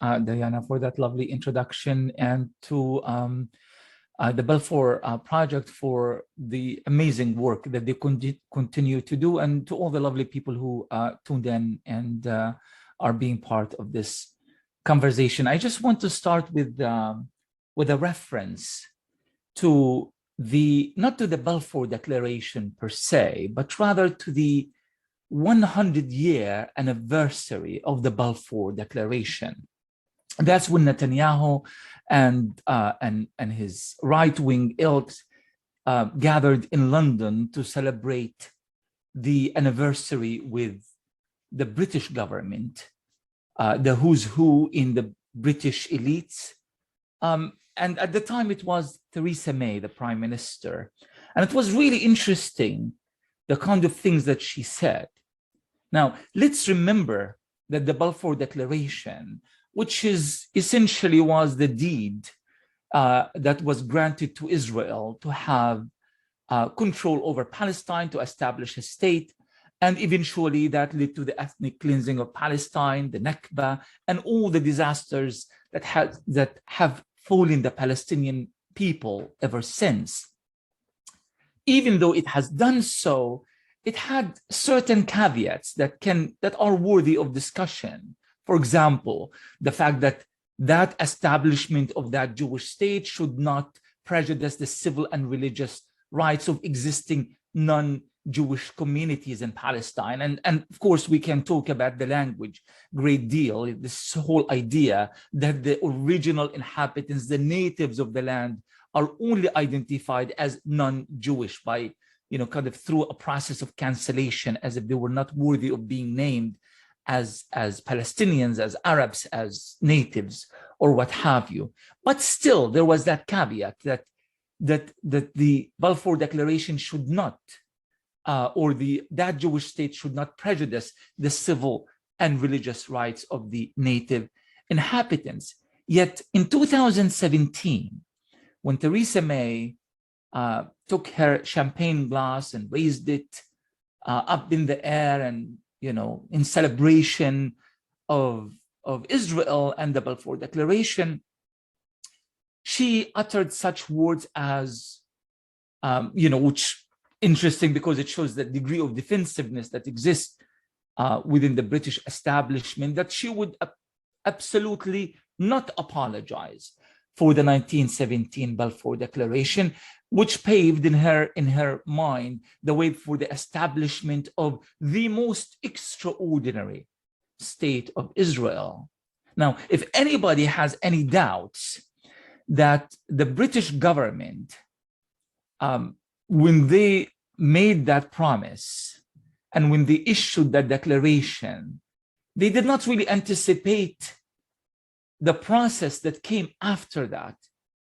Diana, for that lovely introduction, and to the Balfour Project for the amazing work that they continue to do, and to all the lovely people who tuned in and are being part of this conversation. I just want to start with a reference to not to the Balfour Declaration per se, but rather to the 100-year anniversary of the Balfour Declaration. That's when Netanyahu and his right-wing ilk gathered in London to celebrate the anniversary with the British government, the who's who in the British elites. And at the time, it was Theresa May, the Prime Minister. And it was really interesting, the kind of things that she said. Now, let's remember that the Balfour Declaration, which is essentially was the deed that was granted to Israel to have control over Palestine, to establish a state, and eventually that led to the ethnic cleansing of Palestine, the Nakba, and all the disasters that have fallen the Palestinian people ever since. Even though it has done so, it had certain caveats that are worthy of discussion. For example, the fact that that establishment of that Jewish state should not prejudice the civil and religious rights of existing non-Jewish communities in Palestine. And of course, we can talk about the language great deal, this whole idea that the original inhabitants, the natives of the land, are only identified as non-Jewish by, kind of through a process of cancellation, as if they were not worthy of being named as Palestinians, as Arabs, as natives, or what have you. But still, there was that caveat that the Balfour Declaration should not, or that Jewish state should not prejudice the civil and religious rights of the native inhabitants. Yet in 2017, when Theresa May took her champagne glass and raised it up in the air, and in celebration of Israel and the Balfour Declaration, she uttered such words as, which interesting because it shows the degree of defensiveness that exists within the British establishment, that she would absolutely not apologize for the 1917 Balfour Declaration, which paved in her mind the way for the establishment of the most extraordinary state of Israel. Now, if anybody has any doubts that the British government, when they made that promise and when they issued that declaration, they did not really anticipate the process that came after that,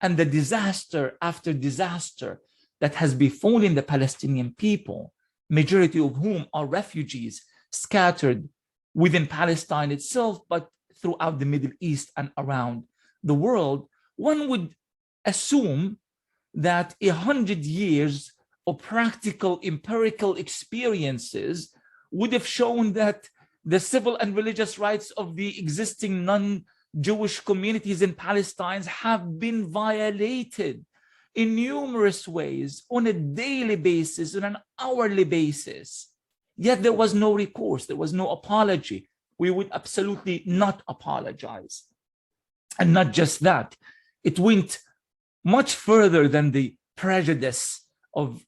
and the disaster after disaster that has befallen the Palestinian people, majority of whom are refugees scattered within Palestine itself, but throughout the Middle East and around the world. One would assume that 100 years of practical empirical experiences would have shown that the civil and religious rights of the existing non-Jewish communities in Palestine have been violated in numerous ways, on a daily basis, on an hourly basis. Yet there was no recourse, there was no apology. We would absolutely not apologize. And not just that, it went much further than the prejudice of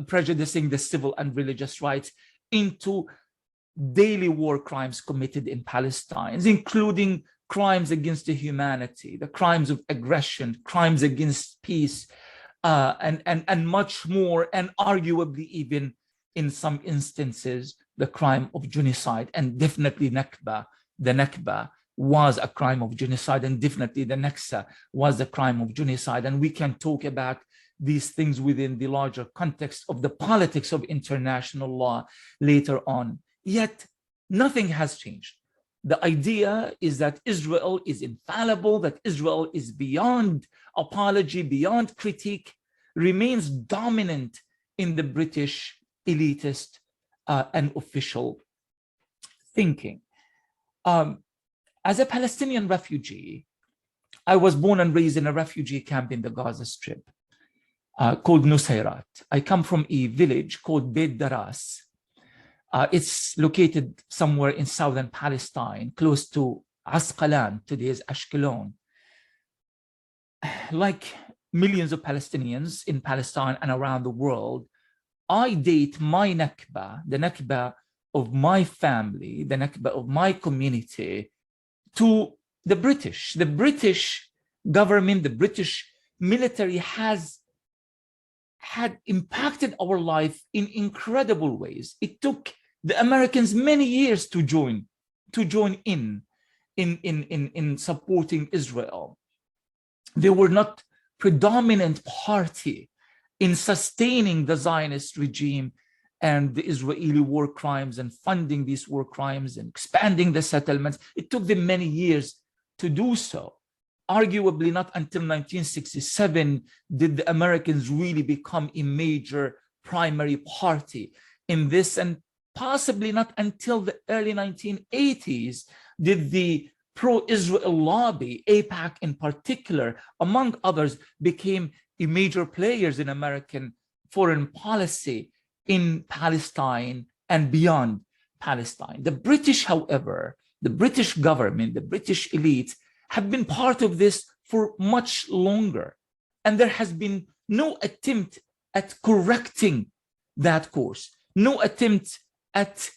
prejudicing the civil and religious rights into daily war crimes committed in Palestine, including crimes against the humanity, the crimes of aggression, crimes against peace, and much more, and arguably even in some instances, the crime of genocide. And definitely Nakba, the Nakba was a crime of genocide, and definitely the Naksa was a crime of genocide. And we can talk about these things within the larger context of the politics of international law later on. Yet nothing has changed. The idea is that Israel is infallible, that Israel is beyond apology, beyond critique, remains dominant in the British elitist and official thinking. As a Palestinian refugee, I was born and raised in a refugee camp in the Gaza Strip called Nusayrat. I come from a village called Beit Daras. It's located somewhere in southern Palestine, close to Asqalan, today's Ashkelon. Like millions of Palestinians in Palestine and around the world, I date my Nakba, the Nakba of my family, the Nakba of my community, to the British. The British government, the British military had impacted our life in incredible ways. It took the Americans many years to join in supporting Israel. They were not predominant party in sustaining the Zionist regime and the Israeli war crimes and funding these war crimes and expanding the settlements. It took them many years to do so. Arguably not until 1967 did the Americans really become a major primary party in this, and possibly not until the early 1980s did the pro-Israel lobby, AIPAC in particular, among others, became a major players in American foreign policy in Palestine and beyond Palestine. The British, however, the British government, the British elite have been part of this for much longer. And there has been no attempt at correcting that course, no attempt at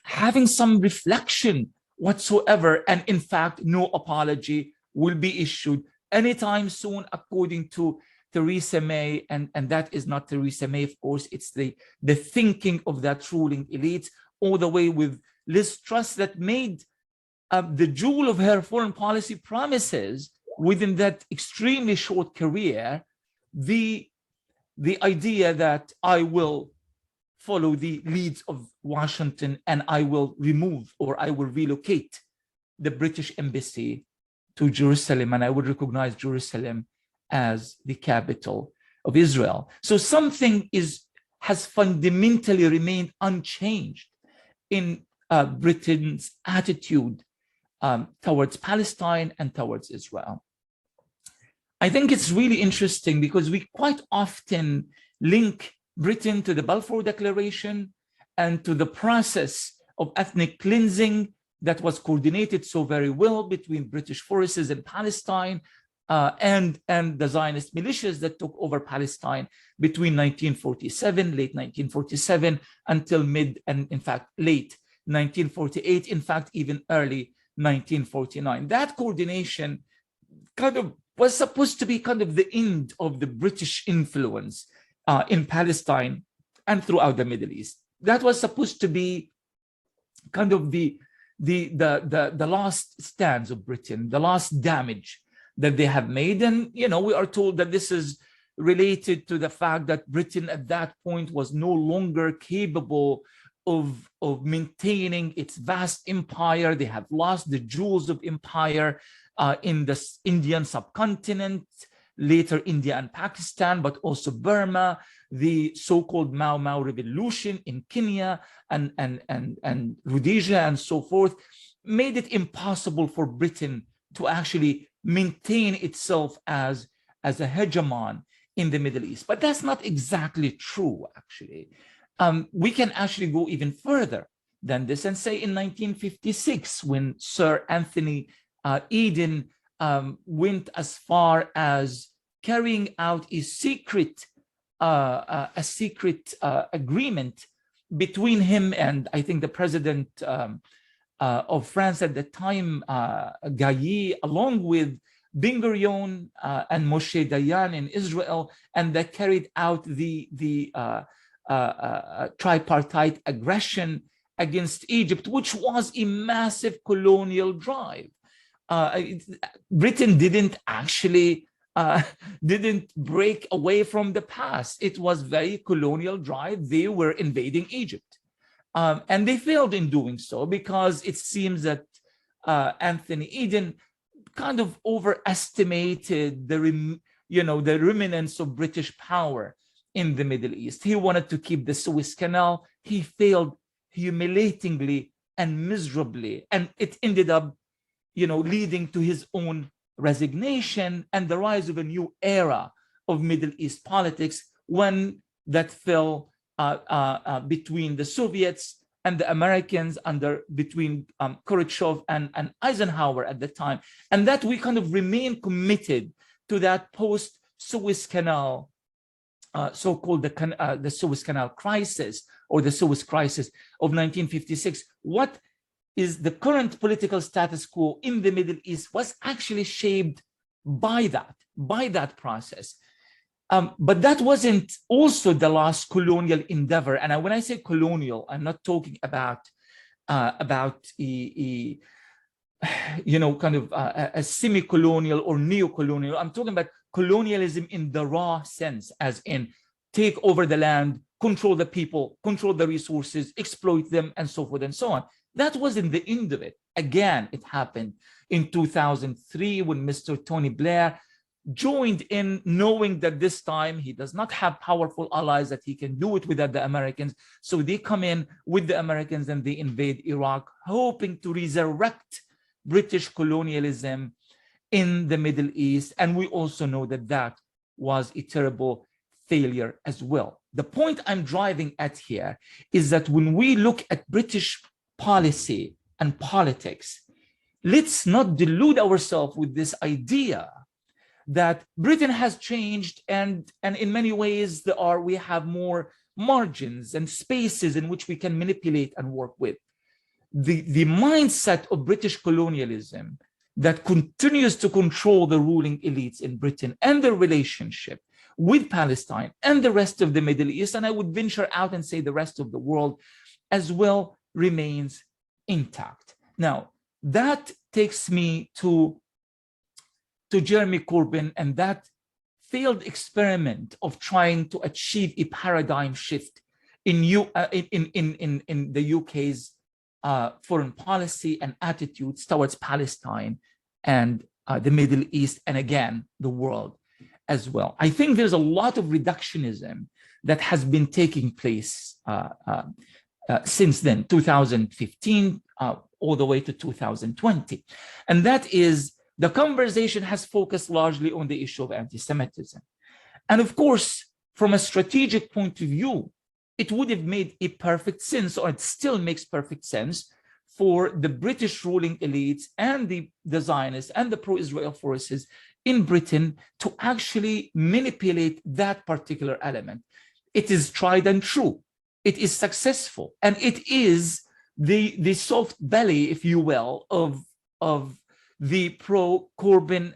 having some reflection whatsoever. And in fact, no apology will be issued anytime soon, according to Theresa May. And that is not Theresa May, of course, it's the thinking of that ruling elite, all the way with Liz Truss, that made the jewel of her foreign policy promises within that extremely short career, the idea that I will follow the leads of Washington and I will remove or I will relocate the British embassy to Jerusalem, and I would recognize Jerusalem as the capital of Israel. So something has fundamentally remained unchanged in Britain's attitude towards Palestine and towards Israel. I think it's really interesting because we quite often link Britain to the Balfour Declaration and to the process of ethnic cleansing that was coordinated so very well between British forces in Palestine and the Zionist militias that took over Palestine between 1947, late 1947, until mid and in fact late 1948, in fact even early 1949. That coordination kind of was supposed to be kind of the end of the British influence in Palestine and throughout the Middle East. That was supposed to be kind of the last stands of Britain, the last damage that they have made. And, you know, we are told that this is related to the fact that Britain at that point was no longer capable of maintaining its vast empire. They have lost the jewels of empire in the Indian subcontinent, later India and Pakistan, but also Burma, the so-called Mau Mau revolution in Kenya and Rhodesia and so forth, made it impossible for Britain to actually maintain itself as a hegemon in the Middle East. But that's not exactly true, actually. We can actually go even further than this and say in 1956, when Sir Anthony Eden went as far as carrying out a secret agreement between him and I think the president of France at the time, Gailly, along with Ben Gurion and Moshe Dayan in Israel, and that carried out the tripartite aggression against Egypt, which was a massive colonial drive. Britain didn't actually didn't break away from the past. It was very colonial drive. They were invading Egypt, and they failed in doing so because it seems that Anthony Eden kind of overestimated the remnants of British power in the Middle East. He wanted to keep the Suez Canal. He failed humiliatingly and miserably. And it ended up, leading to his own resignation and the rise of a new era of Middle East politics when that fell between the Soviets and the Americans between Khrushchev and Eisenhower at the time. And that we kind of remain committed to that post-Suez Canal, so-called the Suez Canal crisis, or the Suez crisis of 1956. What is the current political status quo in the Middle East was actually shaped by that process. But that wasn't also the last colonial endeavor. And when I say colonial, I'm not talking about a semi-colonial or neo-colonial. I'm talking about colonialism in the raw sense, as in take over the land, control the people, control the resources, exploit them, and so forth and so on. That wasn't the end of it. Again, it happened in 2003 when Mr. Tony Blair joined in, knowing that this time he does not have powerful allies, that he can do it without the Americans. So they come in with the Americans and they invade Iraq, hoping to resurrect British colonialism in the Middle East. And we also know that that was a terrible failure as well. The point I'm driving at here is that when we look at British policy and politics, let's not delude ourselves with this idea that Britain has changed, and in many ways we have more margins and spaces in which we can manipulate and work with. The mindset of British colonialism that continues to control the ruling elites in Britain and their relationship with Palestine and the rest of the Middle East, and I would venture out and say the rest of the world as well, remains intact. Now, that takes me to Jeremy Corbyn and that failed experiment of trying to achieve a paradigm shift in the UK's foreign policy and attitudes towards Palestine and the Middle East, and again, the world as well. I think there's a lot of reductionism that has been taking place since then, 2015, all the way to 2020. And that is, the conversation has focused largely on the issue of anti-Semitism. And of course, from a strategic point of view, it would have made a perfect sense, or it still makes perfect sense, for the British ruling elites and the Zionists and the pro-Israel forces in Britain to actually manipulate that particular element. It is tried and true. It is successful. And it is the soft belly, if you will, of the pro-Corbyn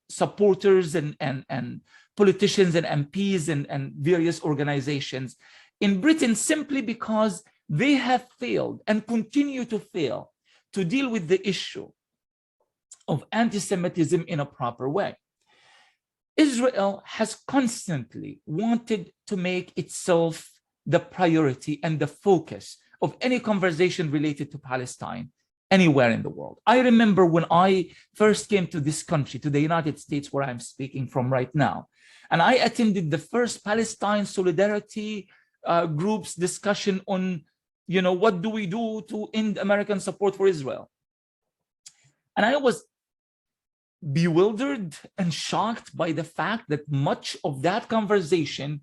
supporters and politicians and MPs and various organizations in Britain, simply because they have failed and continue to fail to deal with the issue of anti-Semitism in a proper way. Israel has constantly wanted to make itself the priority and the focus of any conversation related to Palestine anywhere in the world. I remember when I first came to this country, to the United States, where I'm speaking from right now, and I attended the first Palestine Solidarity group's discussion on, what do we do to end American support for Israel? And I was bewildered and shocked by the fact that much of that conversation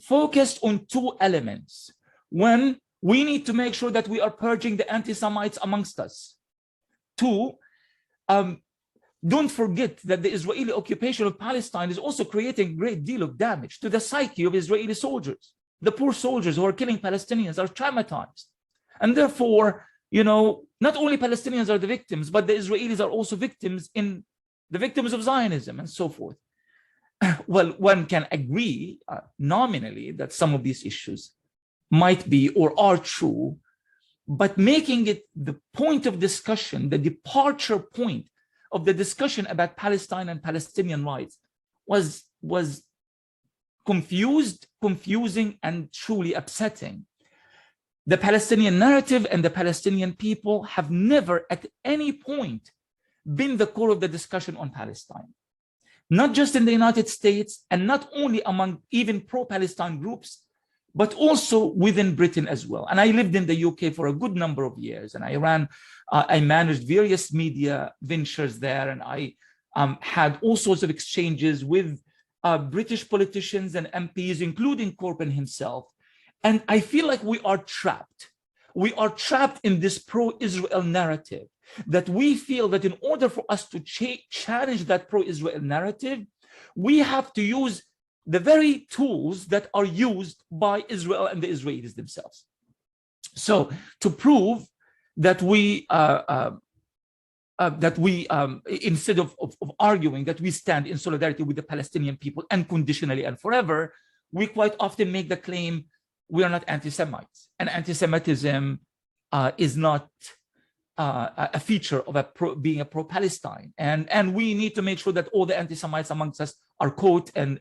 focused on two elements. One, we need to make sure that we are purging the anti-Semites amongst us. Two, don't forget that the Israeli occupation of Palestine is also creating a great deal of damage to the psyche of Israeli soldiers. The poor soldiers who are killing Palestinians are traumatized. And therefore, not only Palestinians are the victims, but the Israelis are also victims of Zionism and so forth. Well, one can agree nominally that some of these issues might be or are true, but making it the point of discussion, the departure point of the discussion about Palestine and Palestinian rights was confusing, and truly upsetting. The Palestinian narrative and the Palestinian people have never at any point been the core of the discussion on Palestine. Not just in the United States, and not only among even pro-Palestine groups, but also within Britain as well. And I lived in the UK for a good number of years, and I managed various media ventures there, and I had all sorts of exchanges with British politicians and MPs, including Corbyn himself. And I feel like we are trapped. We are trapped in this pro-Israel narrative, that we feel that in order for us to challenge that pro-Israel narrative, we have to use the very tools that are used by Israel and the Israelis themselves. So to prove that instead of arguing that we stand in solidarity with the Palestinian people unconditionally and forever, we quite often make the claim we are not anti-Semites, and anti-Semitism is not a feature of being a pro-Palestine, and we need to make sure that all the anti-Semites amongst us are caught and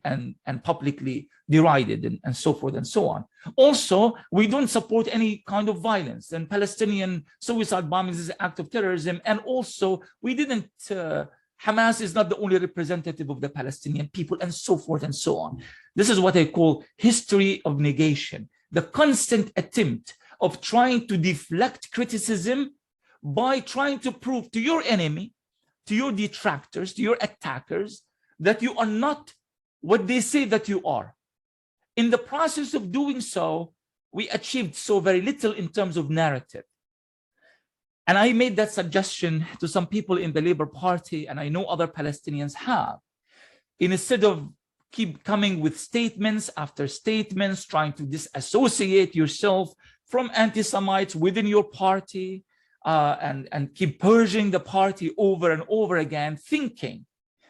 publicly derided and so forth and so on. Also, we don't support any kind of violence, and Palestinian suicide bombings is an act of terrorism, and also we didn't Hamas is not the only representative of the Palestinian people, and so forth and so on. This is what I call history of negation, the constant attempt of trying to deflect criticism by trying to prove to your enemy, to your detractors, to your attackers, that you are not what they say that you are. In the process of doing so, we achieved so very little in terms of narrative. And I made that suggestion to some people in the Labour Party, and I know other Palestinians have. Instead of keep coming with statements after statements, trying to disassociate yourself from anti-Semites within your party, and keep purging the party over and over again, thinking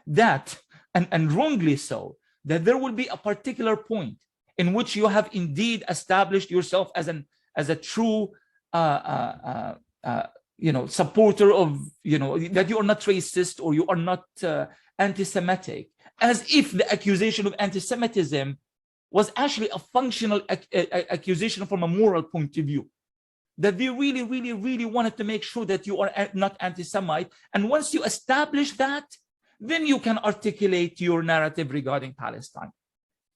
that, and wrongly so, that there will be a particular point in which you have indeed established yourself as a true supporter of, that you are not racist or you are not anti-Semitic, as if the accusation of anti-Semitism was actually a functional accusation from a moral point of view, that they really, really, really wanted to make sure that you are not anti-Semite. And once you establish that, then you can articulate your narrative regarding Palestine.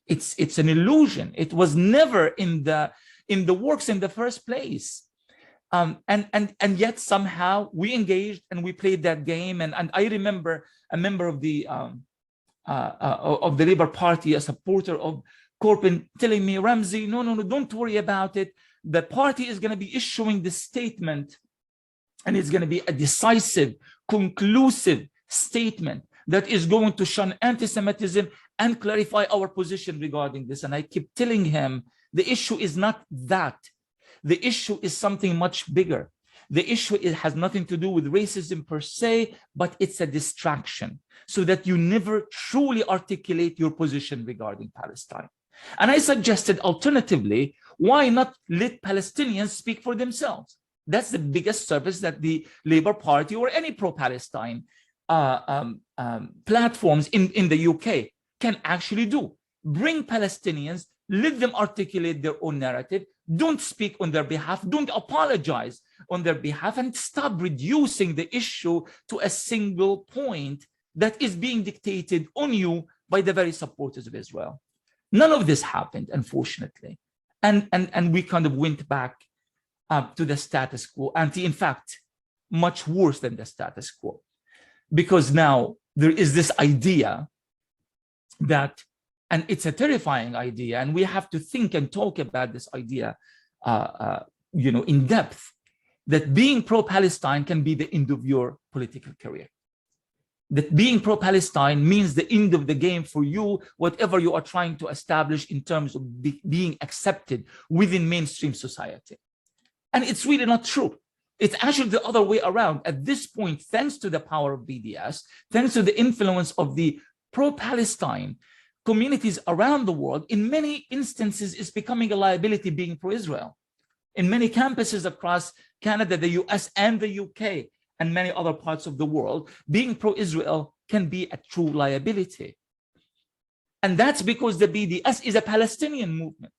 It's an illusion. It was never in the works in the first place. And yet somehow we engaged and we played that game. And I remember a member of the Labour Party, a supporter of Corbyn, telling me, Ramzy, no, don't worry about it. The party is going to be issuing this statement, and it's going to be a decisive, conclusive statement that is going to shun anti-Semitism and clarify our position regarding this. And I keep telling him, the issue is not that. The issue is something much bigger. The issue has nothing to do with racism per se, but it's a distraction so that you never truly articulate your position regarding Palestine. And I suggested, alternatively, why not let Palestinians speak for themselves? That's the biggest service that the Labour Party or any pro-Palestine platforms in the UK can actually do. Bring Palestinians, let them articulate their own narrative, don't speak on their behalf, don't apologize on their behalf, and stop reducing the issue to a single point that is being dictated on you by the very supporters of Israel. None of this happened, unfortunately. And we kind of went back to the status quo, and in fact, much worse than the status quo. Because now there is this idea that, and it's a terrifying idea, and we have to think and talk about this idea in depth, that being pro-Palestine can be the end of your political career. That being pro-Palestine means the end of the game for you, whatever you are trying to establish in terms of being accepted within mainstream society. And it's really not true. It's actually the other way around. At this point, thanks to the power of BDS, thanks to the influence of the pro-Palestine communities around the world, in many instances, it's becoming a liability being pro-Israel. In many campuses across Canada, the US, and the UK, and many other parts of the world, being pro-Israel can be a true liability. And that's because the BDS is a Palestinian movement.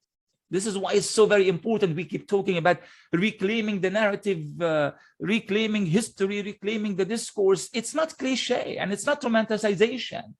This is why it's so very important. We keep talking about reclaiming the narrative, reclaiming history, reclaiming the discourse. It's not cliche and it's not romanticization.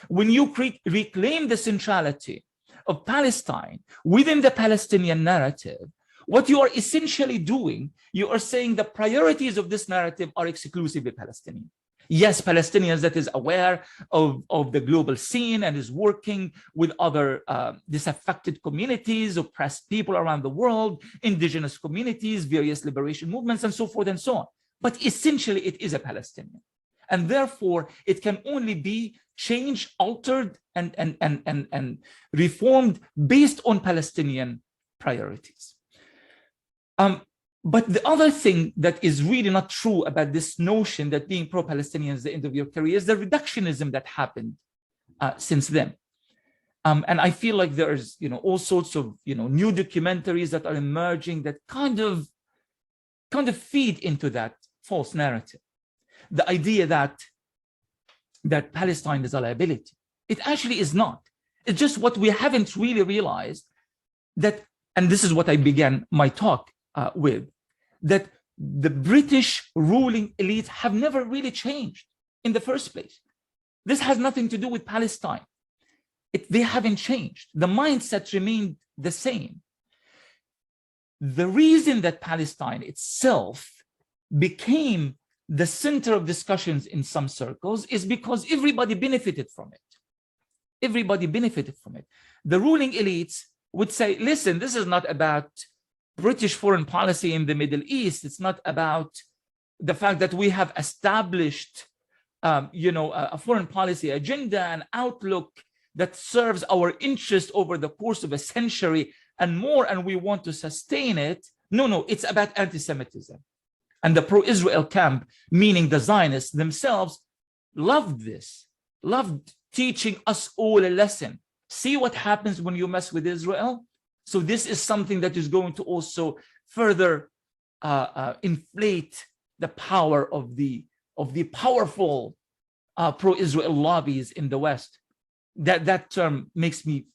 When you reclaim the centrality of Palestine within the Palestinian narrative, what you are essentially doing, you are saying the priorities of this narrative are exclusively Palestinian. Yes, Palestinians that is aware of the global scene and is working with other disaffected communities, oppressed people around the world, indigenous communities, various liberation movements, and so forth and so on. But essentially, it is a Palestinian. And therefore, it can only be changed, altered, and reformed based on Palestinian priorities. But the other thing that is really not true about this notion that being pro-Palestinian is the end of your career is the reductionism that happened since then. And I feel like there's, all sorts of, new documentaries that are emerging that kind of feed into that false narrative. The idea that Palestine is a liability. It actually is not. It's just what we haven't really realized that, and this is what I began my talk with, that the British ruling elite have never really changed in the first place. This has nothing to do with Palestine. They haven't changed. The mindset remained the same. The reason that Palestine itself became the center of discussions in some circles is because everybody benefited from it. Everybody benefited from it. The ruling elites would say, listen, this is not about British foreign policy in the Middle East. It's not about the fact that we have established, a foreign policy agenda and outlook that serves our interest over the course of a century and more, and we want to sustain it. No, it's about anti-Semitism. And the pro-Israel camp, meaning the Zionists themselves, loved this, loved teaching us all a lesson. See what happens when you mess with Israel? So this is something that is going to also further inflate the power of the powerful pro-Israel lobbies in the West. That term makes me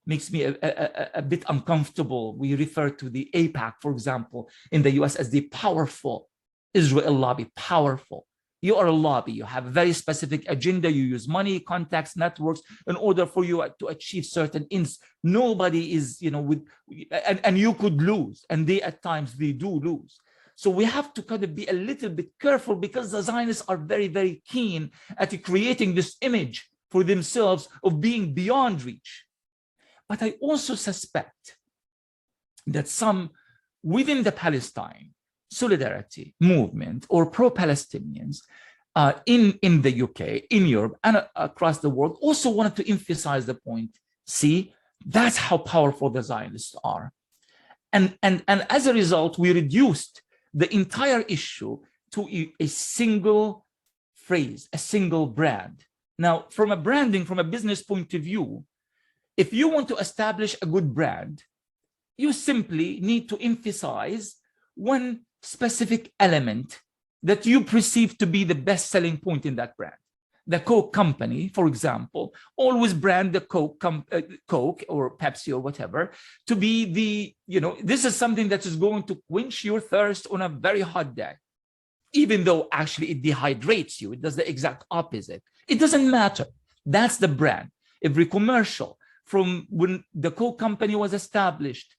a bit uncomfortable. We refer to the AIPAC, for example, in the US as the powerful Israel lobby. Powerful. You are a lobby. You have a very specific agenda. You use money, contacts, networks in order for you to achieve certain ends. Nobody is, and you could lose. And at times they do lose. So we have to kind of be a little bit careful because the Zionists are very, very keen at creating this image for themselves of being beyond reach. But I also suspect that some within the Palestine solidarity movement or pro-Palestinians in the UK, in Europe, and across the world also wanted to emphasize the point. See, that's how powerful the Zionists are. And as a result, we reduced the entire issue to a single phrase, a single brand. Now, from a branding, from a business point of view, if you want to establish a good brand, you simply need to emphasize one specific element that you perceive to be the best selling point in that brand. The Coke company, for example, always brand the Coke or Pepsi or whatever to be this is something that is going to quench your thirst on a very hot day, even though actually it dehydrates you. It does the exact opposite. It doesn't matter. That's the brand. Every commercial from when the Coke company was established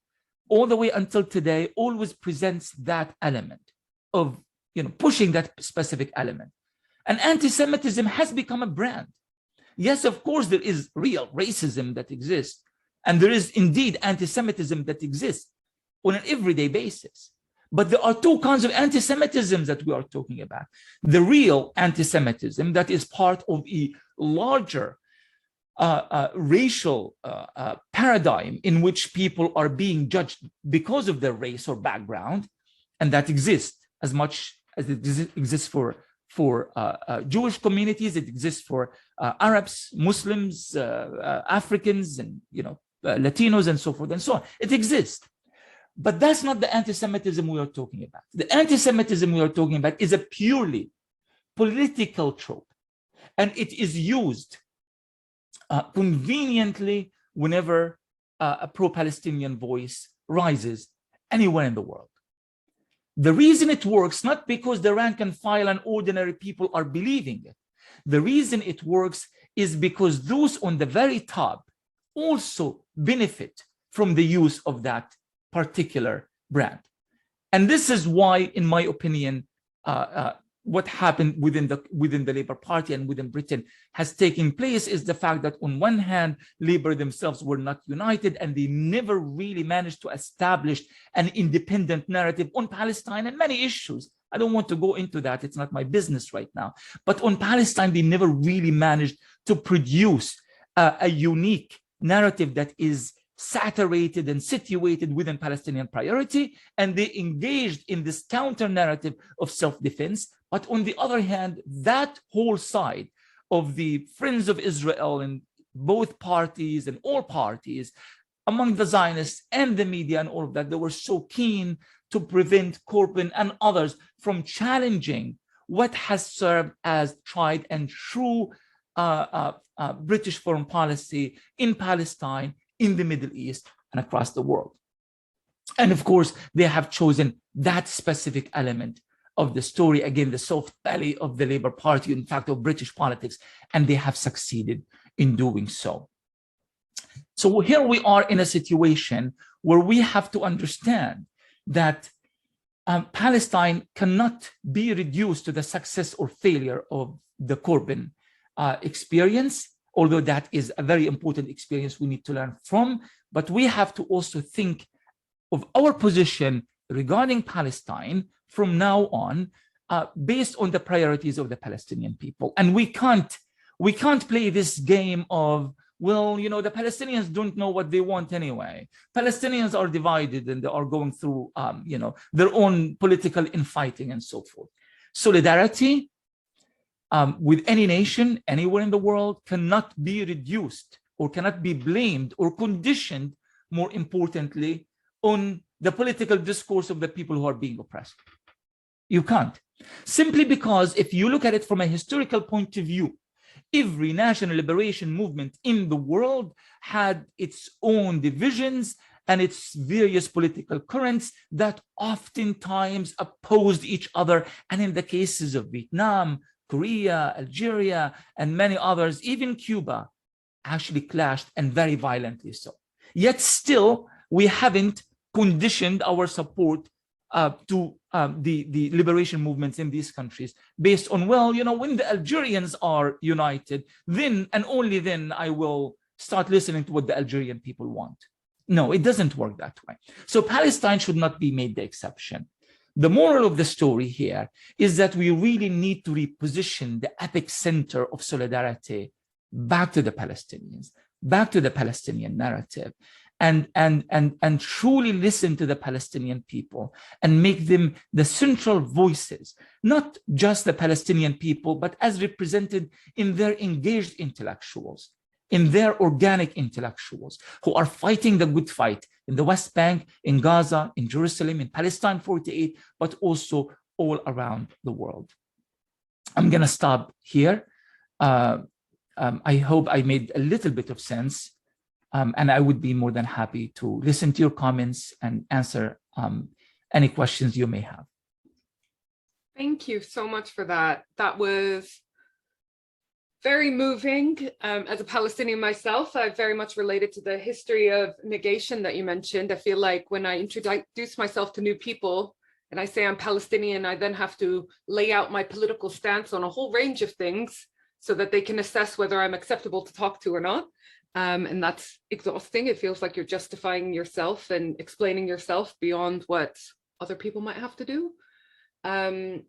all the way until today always presents that element of pushing that specific element. And anti-Semitism has become a brand. Yes, of course, there is real racism that exists. And there is indeed anti-Semitism that exists on an everyday basis. But there are two kinds of anti-Semitism that we are talking about. The real anti-Semitism that is part of a larger racial paradigm in which people are being judged because of their race or background, and that exists as much as it exists for Jewish communities, it exists for Arabs, Muslims, Africans, and Latinos, and so forth and so on. It exists. But that's not the anti-Semitism we are talking about. The anti-Semitism we are talking about is a purely political trope, and it is used conveniently whenever a pro-Palestinian voice rises anywhere in the world. The reason it works, not because the rank and file and ordinary people are believing it. The reason it works is because those on the very top also benefit from the use of that particular brand. And this is why, in my opinion, what happened within the Labour Party and within Britain has taken place is the fact that on one hand, Labour themselves were not united, and they never really managed to establish an independent narrative on Palestine and many issues. I don't want to go into that. It's not my business right now. But on Palestine, they never really managed to produce a unique narrative that is saturated and situated within Palestinian priority, and they engaged in this counter narrative of self-defense. But on the other hand, that whole side of the Friends of Israel and both parties and all parties among the Zionists and the media and all of that, they were so keen to prevent Corbyn and others from challenging what has served as tried and true British foreign policy in Palestine, in the Middle East, and across the world. And of course, they have chosen that specific element of the story, again, the soft belly of the Labour Party, in fact, of British politics, and they have succeeded in doing so. So here we are in a situation where we have to understand that Palestine cannot be reduced to the success or failure of the Corbyn experience, although that is a very important experience we need to learn from. But we have to also think of our position regarding Palestine from now on, based on the priorities of the Palestinian people. And we can't play this game of, well, you know, the Palestinians don't know what they want anyway. Palestinians are divided and they are going through, you know, their own political infighting and so forth. Solidarity with any nation, anywhere in the world, cannot be reduced or cannot be blamed or conditioned, more importantly, on the political discourse of the people who are being oppressed. You can't. Simply because if you look at it from a historical point of view, every national liberation movement in the world had its own divisions and its various political currents that oftentimes opposed each other. And in the cases of Vietnam, Korea, Algeria, and many others, even Cuba, actually clashed, and very violently so. Yet still, we haven't conditioned our support to the liberation movements in these countries based on, well, you know, when the Algerians are united, then and only then I will start listening to what the Algerian people want. No, it doesn't work that way. So Palestine should not be made the exception. The moral of the story here is that we really need to reposition the epic center of solidarity back to the Palestinians, back to the Palestinian narrative, and truly listen to the Palestinian people and make them the central voices, not just the Palestinian people, but as represented in their engaged intellectuals, in their organic intellectuals who are fighting the good fight in the West Bank, in Gaza, in Jerusalem, in Palestine 48, but also all around the world. I'm going to stop here. I hope I made a little bit of sense, and I would be more than happy to listen to your comments and answer any questions you may have. Thank you so much for that. That was very moving. As a Palestinian myself, I very much related to the history of negation that you mentioned. I feel like when I introduce myself to new people and I say I'm Palestinian, I then have to lay out my political stance on a whole range of things so that they can assess whether I'm acceptable to talk to or not. And that's exhausting. It feels like you're justifying yourself and explaining yourself beyond what other people might have to do. And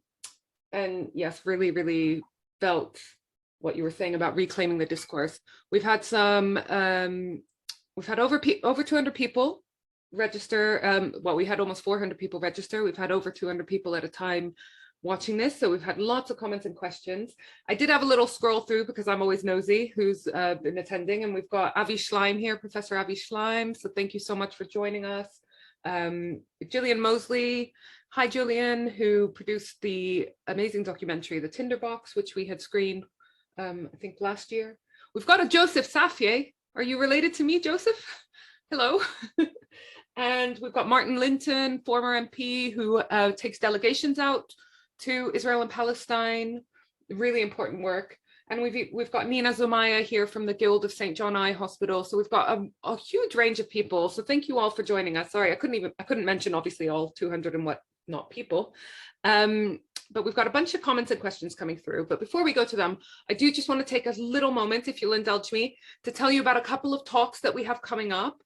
yes, really, really felt what you were saying about reclaiming the discourse. We've had some, we've had over 200 people register. Well, we had almost 400 people register. We've had over 200 people at a time watching this. So we've had lots of comments and questions. I did have a little scroll through because I'm always nosy who's been attending. And we've got Avi Schleim here, Professor Avi Schleim. So thank you so much for joining us. Gillian Mosley. Hi, Julian, who produced the amazing documentary, The Tinderbox, which we had screened I think last year. We've got a Joseph Safier. Are you related to me, Joseph? Hello. And we've got Martin Linton, former MP, who takes delegations out to Israel and Palestine. Really important work. And we've got Nina Zomaya here from the Guild of St. John Eye Hospital. So we've got a huge range of people. So thank you all for joining us. Sorry, I couldn't mention obviously all 200 and whatnot people. But we've got a bunch of comments and questions coming through. But before we go to them, I do just want to take a little moment, if you'll indulge me, to tell you about a couple of talks that we have coming up.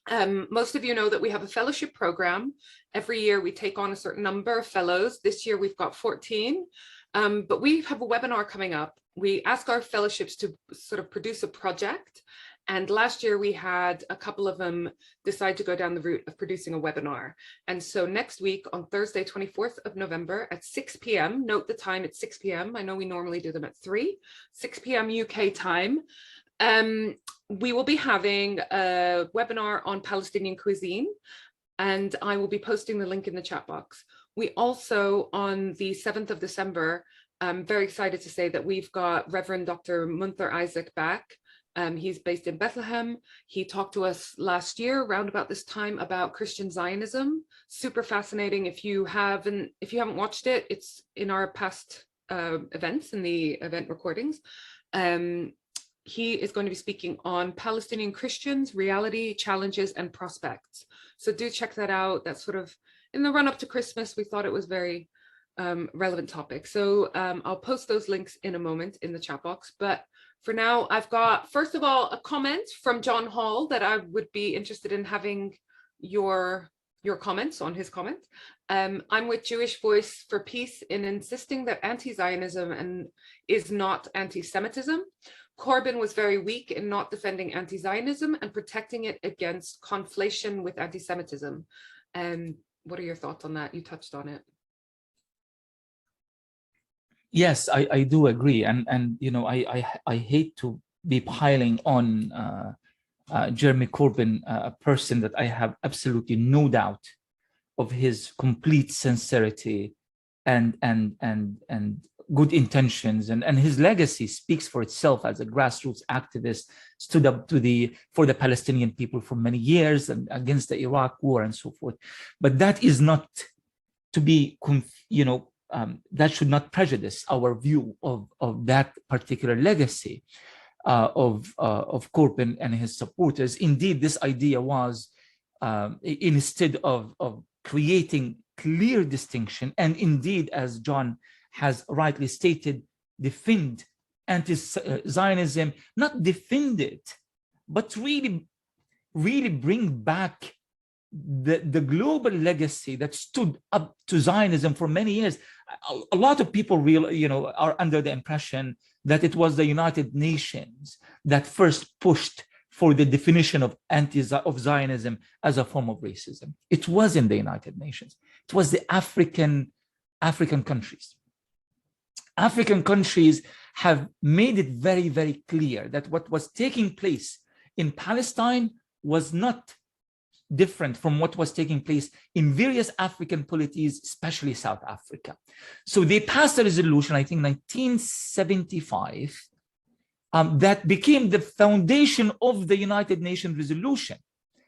Most of you know that we have a fellowship program. Every year we take on a certain number of fellows. This year we've got 14, but we have a webinar coming up. We ask our fellowships to sort of produce a project. And last year we had a couple of them decide to go down the route of producing a webinar. And so next week on Thursday, 24th of November at 6 p.m., note the time at 6 p.m. I know we normally do them at 6 p.m. UK time. We will be having a webinar on Palestinian cuisine, and I will be posting the link in the chat box. We also, on the 7th of December, I'm very excited to say that we've got Reverend Dr. Munther Isaac back. He's based in Bethlehem. He talked to us last year around about this time about Christian Zionism. Super fascinating. If you haven't watched it, it's in our past events, in the event recordings. He is going to be speaking on Palestinian Christians, reality, challenges, and prospects. So do check that out. That's sort of in the run up to Christmas. We thought it was very relevant topic. So I'll post those links in a moment in the chat box. But for now, I've got, first of all, a comment from John Hall that I would be interested in having your comments on his comment. I'm with Jewish Voice for Peace in insisting that anti-Zionism is not anti-Semitism. Corbyn was very weak in not defending anti-Zionism and protecting it against conflation with anti-Semitism. What are your thoughts on that? You touched on it. Yes, I do agree, and you know, I hate to be piling on Jeremy Corbyn, a person that I have absolutely no doubt of his complete sincerity and good intentions, and his legacy speaks for itself. As a grassroots activist, stood up for the Palestinian people for many years and against the Iraq war and so forth. But that is not to be, that should not prejudice our view of that particular legacy of Corbyn and his supporters. Indeed, this idea was instead of creating clear distinction, and indeed, as John has rightly stated, defend anti-Zionism, not defend it, but really bring back the global legacy that stood up to Zionism for many years. A lot of people are under the impression that it was the United Nations that first pushed for the definition of Zionism as a form of racism. It wasn't the United Nations. It was the African countries. African countries have made it very, very clear that what was taking place in Palestine was not different from what was taking place in various African polities, especially South Africa. So they passed a resolution, I think 1975, that became the foundation of the United Nations resolution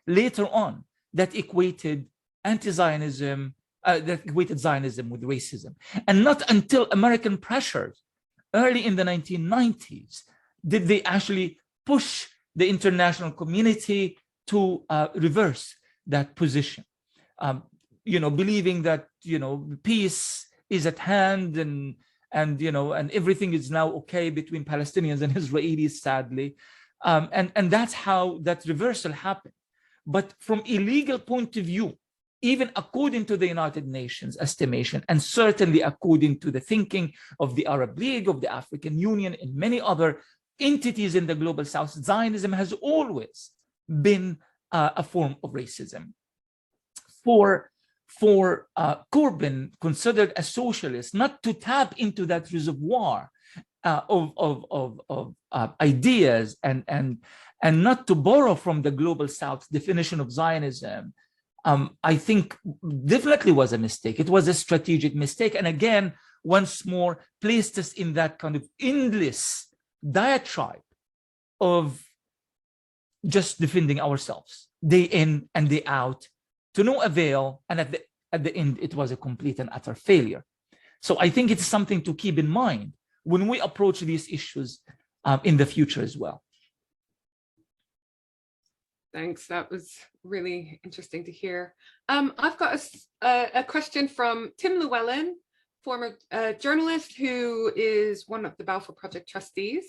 later on, that equated anti-Zionism, that equated Zionism with racism. And not until American pressures early in the 1990s did they actually push the international community to reverse that position, believing that peace is at hand and everything is now okay between Palestinians and Israelis, sadly, and that's how that reversal happened. But from a legal point of view, even according to the United Nations estimation, and certainly according to the thinking of the Arab League, of the African Union, and many other entities in the Global South, Zionism has always been a form of racism. For Corbyn, considered a socialist, not to tap into that reservoir of ideas and not to borrow from the Global South definition of Zionism, I think definitely was a mistake. It was a strategic mistake. And again, once more, placed us in that kind of endless diatribe of just defending ourselves day in and day out to no avail. And at the end, it was a complete and utter failure. So I think it's something to keep in mind when we approach these issues in the future as well. Thanks. That was really interesting to hear. I've got a question from Tim Llewellyn, former journalist who is one of the Balfour Project trustees.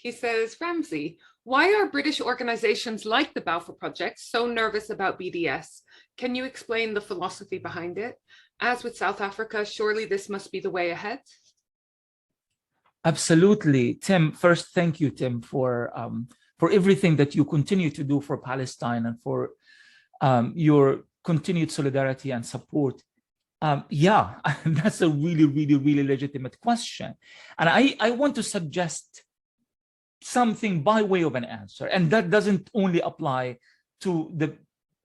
He says, Ramzy, why are British organizations like the Balfour Project so nervous about BDS? Can you explain the philosophy behind it? As with South Africa, surely this must be the way ahead. Absolutely. Tim, first, thank you, Tim, for everything that you continue to do for Palestine and for your continued solidarity and support. Yeah, that's a really, really, really legitimate question. And I want to suggest something by way of an answer. And that doesn't only apply to the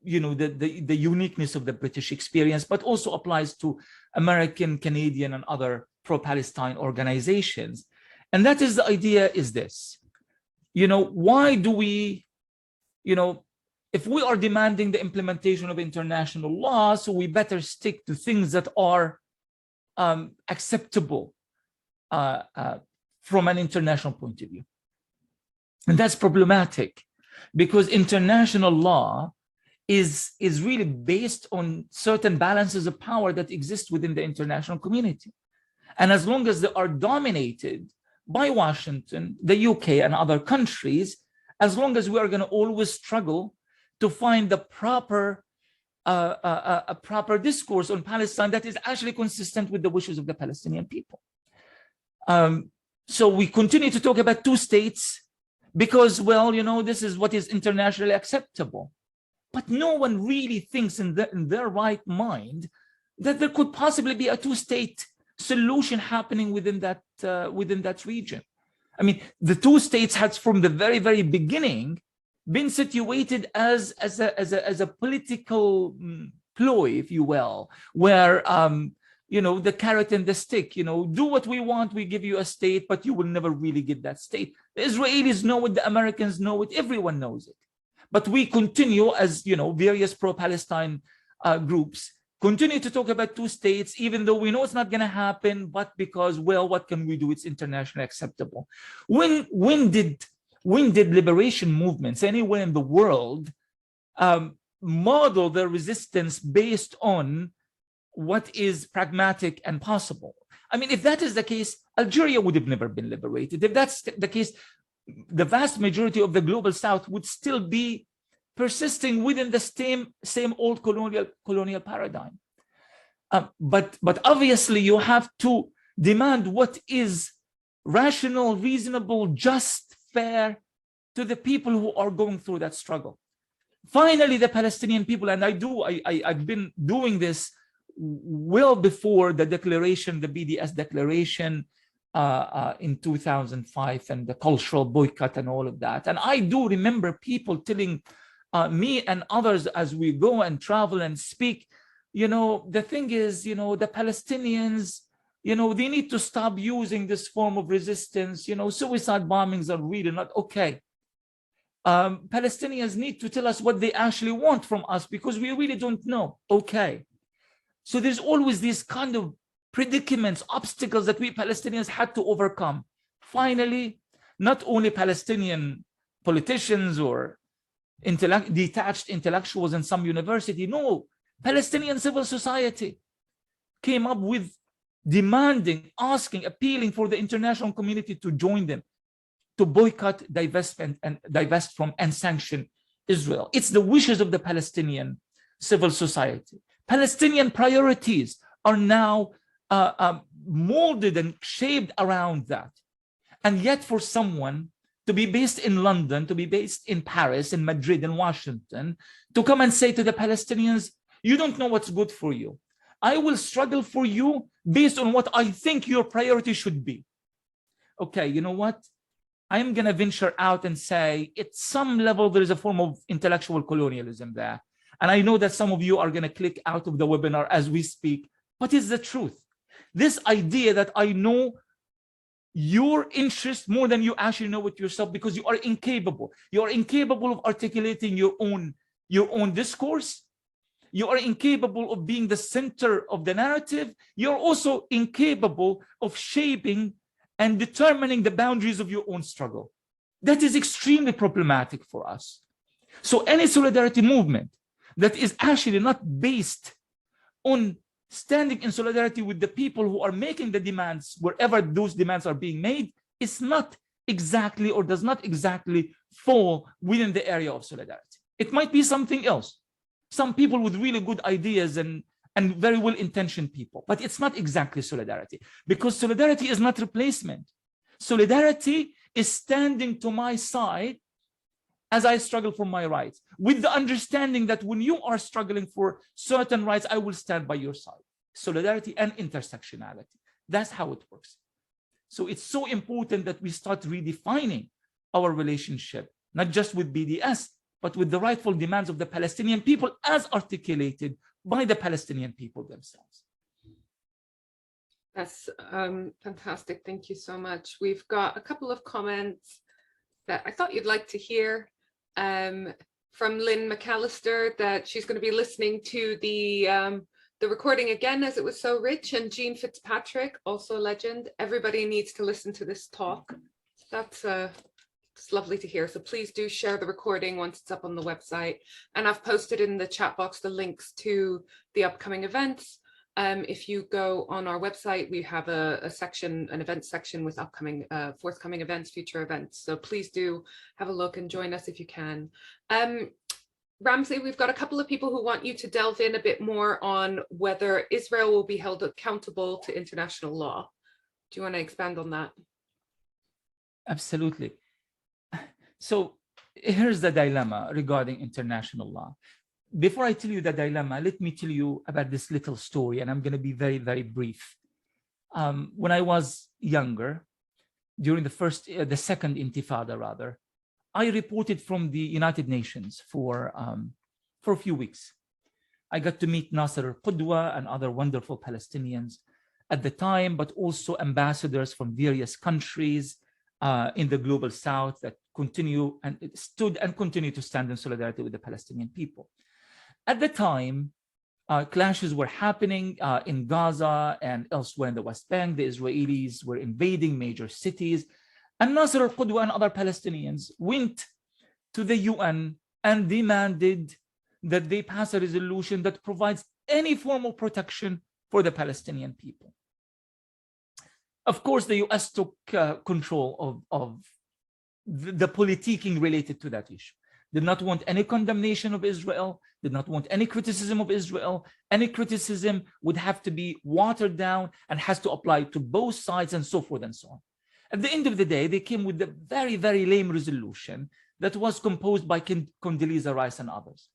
uniqueness of the British experience, but also applies to American, Canadian, and other pro-Palestine organizations. And that is, the idea is this. Why do we, if we are demanding the implementation of international law, so we better stick to things that are acceptable from an international point of view. And that's problematic, because international law is really based on certain balances of power that exist within the international community. And as long as they are dominated by Washington, the UK, and other countries, as long as we are going to always struggle to find the proper discourse on Palestine that is actually consistent with the wishes of the Palestinian people. So we continue to talk about two states because, well, this is what is internationally acceptable. But no one really thinks in their right mind that there could possibly be a two-state solution happening within that region. I mean, the two states had from the very, very beginning been situated as a political ploy, if you will, where the carrot and the stick, do what we want, we give you a state, but you will never really get that state. The Israelis know it, the Americans know it, everyone knows it. But we continue as, various pro-Palestine groups continue to talk about two states, even though we know it's not going to happen, but because, well, what can we do? It's internationally acceptable. When did liberation movements anywhere in the world model their resistance based on what is pragmatic and possible? I mean, if that is the case, Algeria would have never been liberated. If that's the case, the vast majority of the global South would still be persisting within the same old colonial paradigm. But obviously you have to demand what is rational, reasonable, just, fair to the people who are going through that struggle. Finally, the Palestinian people, and I've been doing this well before the declaration, the BDS declaration in 2005, and the cultural boycott and all of that. And I do remember people telling me and others as we go and travel and speak, the thing is, the Palestinians, they need to stop using this form of resistance. Suicide bombings are really not okay. Palestinians need to tell us what they actually want from us because we really don't know. Okay. So there's always these kind of predicaments, obstacles that we Palestinians had to overcome. Finally, not only Palestinian politicians or detached intellectuals in some university, no, Palestinian civil society came up with demanding, asking, appealing for the international community to join them, to boycott, divest from, and sanction Israel. It's the wishes of the Palestinian civil society. Palestinian priorities are now molded and shaped around that. And yet for someone to be based in London, to be based in Paris, in Madrid, in Washington, to come and say to the Palestinians, you don't know what's good for you. I will struggle for you based on what I think your priority should be. Okay, you know what? I'm going to venture out and say at some level, there is a form of intellectual colonialism there. And I know that some of you are going to click out of the webinar as we speak, but it's the truth. This idea that I know your interest more than you actually know it yourself because you are incapable. You are incapable of articulating your own discourse. you are incapable of being the center of the narrative, you're also incapable of shaping and determining the boundaries of your own struggle. That is extremely problematic for us. So any solidarity movement that is actually not based on standing in solidarity with the people who are making the demands, wherever those demands are being made, is not exactly or does not exactly fall within the area of solidarity. It might be something else. Some people with really good ideas and very well-intentioned people, but it's not exactly solidarity, because solidarity is not replacement. Solidarity is standing to my side as I struggle for my rights, with the understanding that when you are struggling for certain rights, I will stand by your side. Solidarity and intersectionality. That's how it works. So it's so important that we start redefining our relationship, not just with BDS, but with the rightful demands of the Palestinian people as articulated by the Palestinian people themselves. That's fantastic. Thank you so much. We've got a couple of comments that I thought you'd like to hear. From Lynn McAllister, that she's going to be listening to the recording again as it was so rich, and Jean Fitzpatrick, also a legend. Everybody needs to listen to this talk. That's it's lovely to hear. So please do share the recording once it's up on the website. And I've posted in the chat box the links to the upcoming events. If you go on our website, we have a section, an event section with upcoming, forthcoming events, future events. So please do have a look and join us if you can. Ramzy, we've got a couple of people who want you to delve in a bit more on whether Israel will be held accountable to international law. Do you want to expand on that? Absolutely. So here's the dilemma regarding international law. Before I tell you the dilemma, let me tell you about this little story, and I'm going to be very, very brief. When I was younger, during the second Intifada, rather, I reported from the United Nations for a few weeks. I got to meet Nasser al-Qudwa and other wonderful Palestinians at the time, but also ambassadors from various countries in the global South that continue and stood and continue to stand in solidarity with the Palestinian people. At the time, clashes were happening in Gaza and elsewhere in the West Bank. The Israelis were invading major cities. And Nasser al-Qudwa and other Palestinians went to the UN and demanded that they pass a resolution that provides any form of protection for the Palestinian people. Of course, the US took control of the politicking related to that issue. Did not want any condemnation of Israel, did not want any criticism of Israel. Any criticism would have to be watered down and has to apply to both sides and so forth and so on. At the end of the day, they came with a very, very lame resolution that was composed by Condoleezza Rice and others.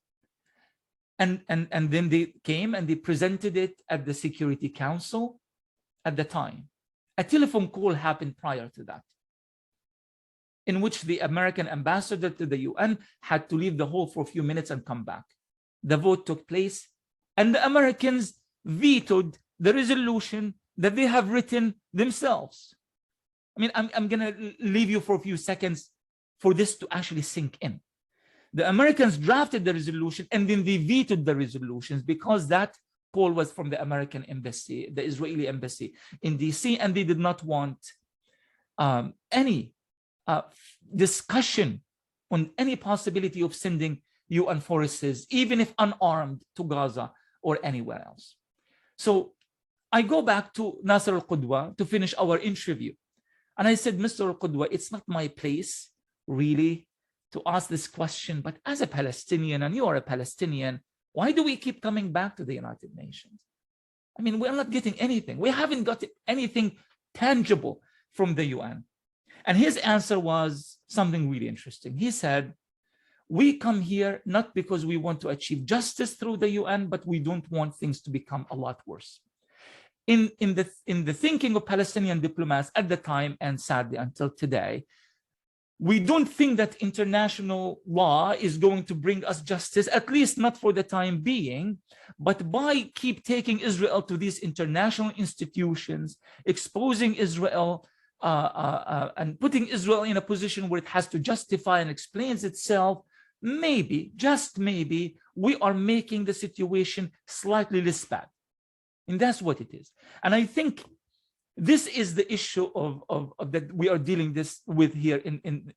And then they came and they presented it at the Security Council at the time. A telephone call happened prior to that, in which the American ambassador to the UN had to leave the hall for a few minutes and come back. The vote took place, and the Americans vetoed the resolution that they have written themselves. I mean, I'm going to leave you for a few seconds for this to actually sink in. The Americans drafted the resolution, and then they vetoed the resolutions because that call was from the American embassy, the Israeli embassy in DC, and they did not want any discussion on any possibility of sending UN forces, even if unarmed, to Gaza or anywhere else. So I go back to Nasser al-Qudwa to finish our interview. And I said, Mr. al-Qudwa, it's not my place really to ask this question, but as a Palestinian, and you are a Palestinian, why do we keep coming back to the United Nations? I mean, we're not getting anything. We haven't got anything tangible from the UN. And his answer was something really interesting. He said, we come here not because we want to achieve justice through the UN, but we don't want things to become a lot worse. In the thinking of Palestinian diplomats at the time, and sadly until today, we don't think that international law is going to bring us justice, at least not for the time being, but by keep taking Israel to these international institutions, exposing Israel and putting Israel in a position where it has to justify and explains itself, maybe, just maybe, we are making the situation slightly less bad. And that's what it is. And I think this is the issue of that we are dealing with here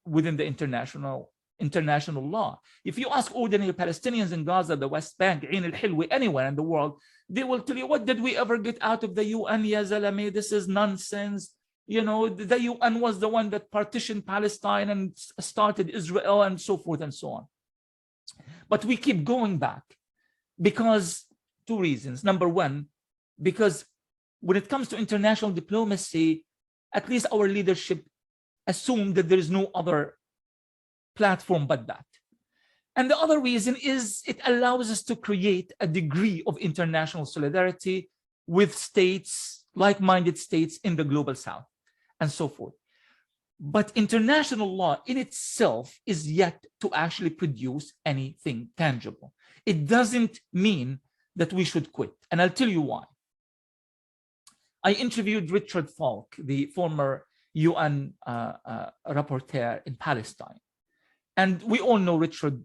within the international law. If you ask ordinary Palestinians in Gaza, the West Bank, Ain al-Hilwi, anywhere in the world, they will tell you, what did we ever get out of the UN, ya Zalame? This is nonsense. You know, the UN was the one that partitioned Palestine and started Israel and so forth and so on. But we keep going back because two reasons. Number one, because when it comes to international diplomacy, at least our leadership assumed that there is no other platform but that. And the other reason is it allows us to create a degree of international solidarity with states, like-minded states in the global south and so forth. But international law in itself is yet to actually produce anything tangible. It doesn't mean that we should quit. And I'll tell you why. I interviewed Richard Falk, the former UN rapporteur in Palestine. And we all know Richard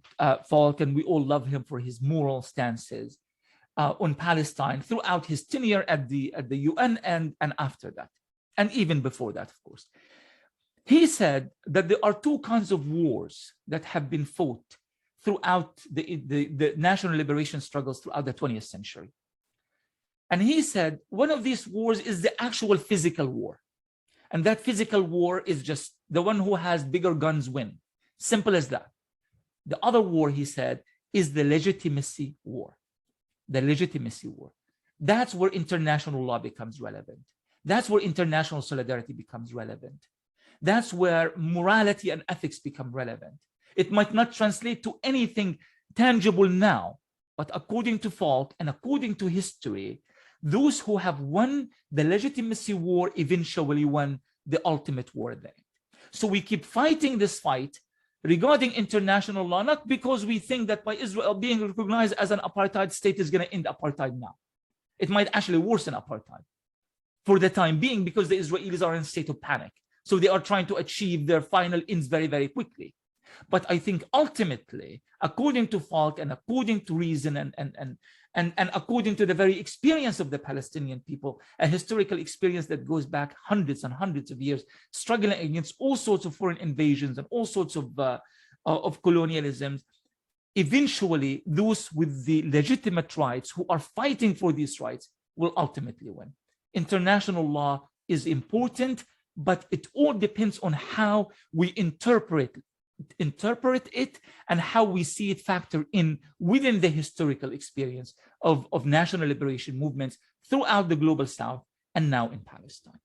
Falk, and we all love him for his moral stances on Palestine throughout his tenure at the UN and after that, and even before that, of course. He said that there are two kinds of wars that have been fought throughout the national liberation struggles throughout the 20th century. And he said one of these wars is the actual physical war. And that physical war is just the one who has bigger guns win. Simple as that. The other war, he said, is the legitimacy war. The legitimacy war. That's where international law becomes relevant. That's where international solidarity becomes relevant. That's where morality and ethics become relevant. It might not translate to anything tangible now, but according to Falk and according to history, those who have won the legitimacy war eventually won the ultimate war at the end. So we keep fighting this fight regarding international law, not because we think that by Israel being recognized as an apartheid state is going to end apartheid now. It might actually worsen apartheid for the time being, because the Israelis are in a state of panic. So they are trying to achieve their final ends very, very quickly. But I think ultimately, according to Falk and according to reason and according to the very experience of the Palestinian people, a historical experience that goes back hundreds and hundreds of years, struggling against all sorts of foreign invasions and all sorts of colonialisms, eventually those with the legitimate rights who are fighting for these rights will ultimately win. International law is important, but it all depends on how we interpret it and how we see it factor in within the historical experience of national liberation movements throughout the global south and now in Palestine.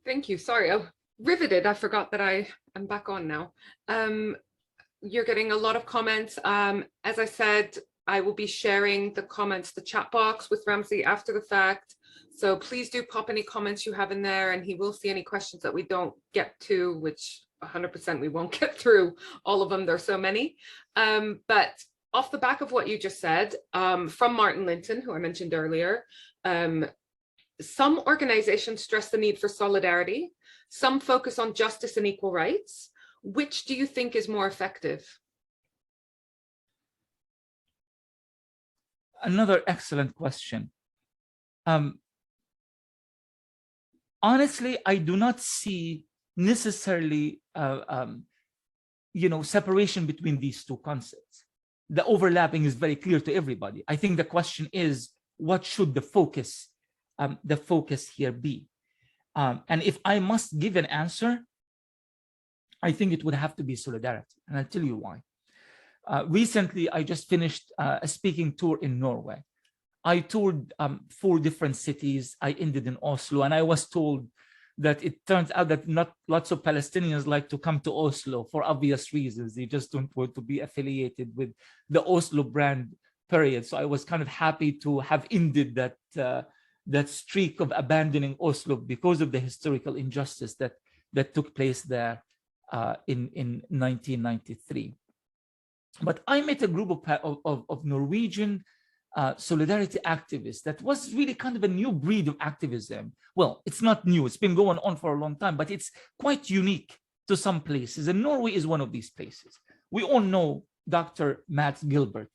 Thank you. Sorry, I riveted. I forgot that I am back on now. You're getting a lot of comments. As I said, I will be sharing the comments, the chat box with Ramzy after the fact. So please do pop any comments you have in there, and he will see any questions that we don't get to, which 100% we won't get through all of them. There's so many. But off the back of what you just said, from Martin Linton, who I mentioned earlier, some organizations stress the need for solidarity. Some focus on justice and equal rights. Which do you think is more effective? Another excellent question. Honestly, I do not see necessarily, separation between these two concepts. The overlapping is very clear to everybody. I think the question is, what should the focus here be? And if I must give an answer, I think it would have to be solidarity, and I'll tell you why. Recently, I just finished a speaking tour in Norway. I toured 4 different cities. I ended in Oslo, and I was told that it turns out that not lots of Palestinians like to come to Oslo for obvious reasons. They just don't want to be affiliated with the Oslo brand, period. So I was kind of happy to have ended that streak of abandoning Oslo because of the historical injustice that took place there in 1993. But I met a group of Norwegian solidarity activists that was really kind of a new breed of activism. Well, it's not new, it's been going on for a long time, but it's quite unique to some places, and Norway is one of these places. We all know Dr. Matt Gilbert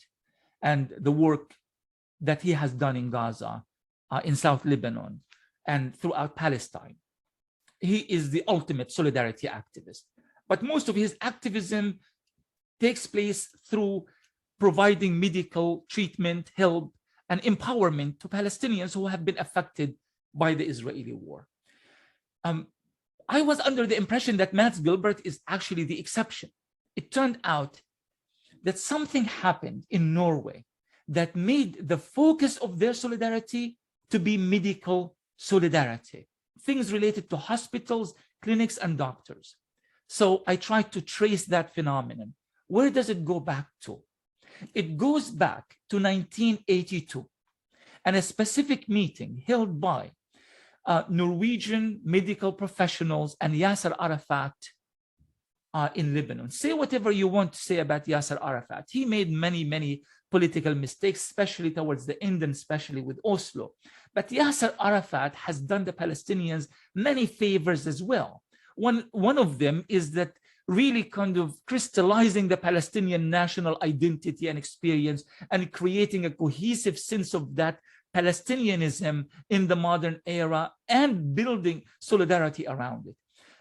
and the work that he has done in Gaza, in South Lebanon, and throughout Palestine. He is the ultimate solidarity activist. But most of his activism takes place through providing medical treatment, help, and empowerment to Palestinians who have been affected by the Israeli war. I was under the impression that Matt Gilbert is actually the exception. It turned out that something happened in Norway that made the focus of their solidarity to be medical solidarity, things related to hospitals, clinics, and doctors. So I tried to trace that phenomenon. Where does it go back to? It goes back to 1982 and a specific meeting held by Norwegian medical professionals and Yasser Arafat in Lebanon. Say whatever you want to say about Yasser Arafat. He made many political mistakes, especially towards the end and especially with Oslo. But Yasser Arafat has done the Palestinians many favors as well. One of them is that really kind of crystallizing the Palestinian national identity and experience and creating a cohesive sense of that Palestinianism in the modern era and building solidarity around it.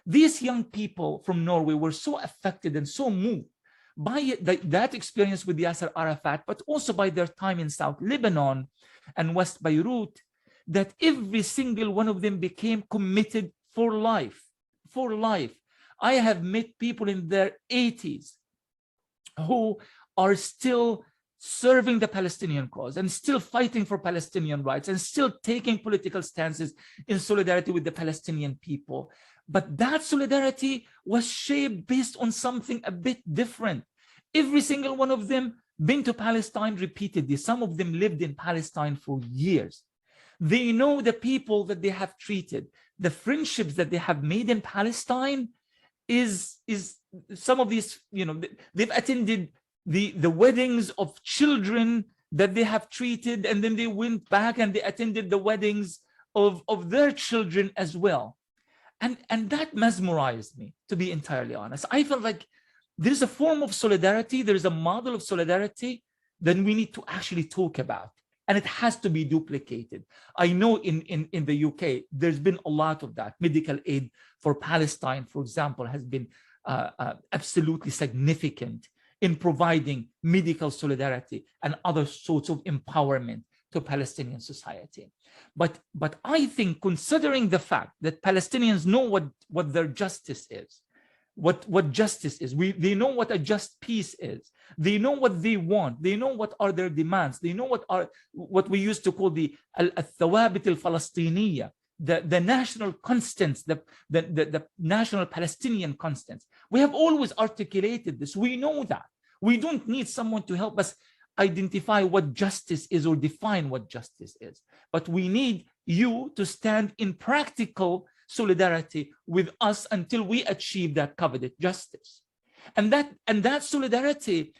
These young people from Norway were so affected and so moved by that experience with Yasser Arafat, but also by their time in South Lebanon and West Beirut, that every single one of them became committed for life. For life. I have met people in their 80s who are still serving the Palestinian cause and still fighting for Palestinian rights and still taking political stances in solidarity with the Palestinian people. But that solidarity was shaped based on something a bit different. Every single one of them been to Palestine repeatedly. Some of them lived in Palestine for years. They know the people that they have treated, the friendships that they have made in Palestine is some of these, they've attended the weddings of children that they have treated, and then they went back and they attended the weddings of their children as well. And that mesmerized me, to be entirely honest. I felt like there's a form of solidarity, there's a model of solidarity that we need to actually talk about. And it has to be duplicated. I know in the UK, there's been a lot of that. Medical aid for Palestine, for example, has been absolutely significant in providing medical solidarity and other sorts of empowerment to Palestinian society. But I think, considering the fact that Palestinians know what their justice is, what justice is. They know what a just peace is. They know what they want. They know what are their demands. They know what we used to call the al-thawabit al-Falastiniya, the national constants, the national Palestinian constants. We have always articulated this. We know that. We don't need someone to help us identify what justice is or define what justice is. But we need you to stand in practical solidarity with us until we achieve that coveted justice. And that solidarity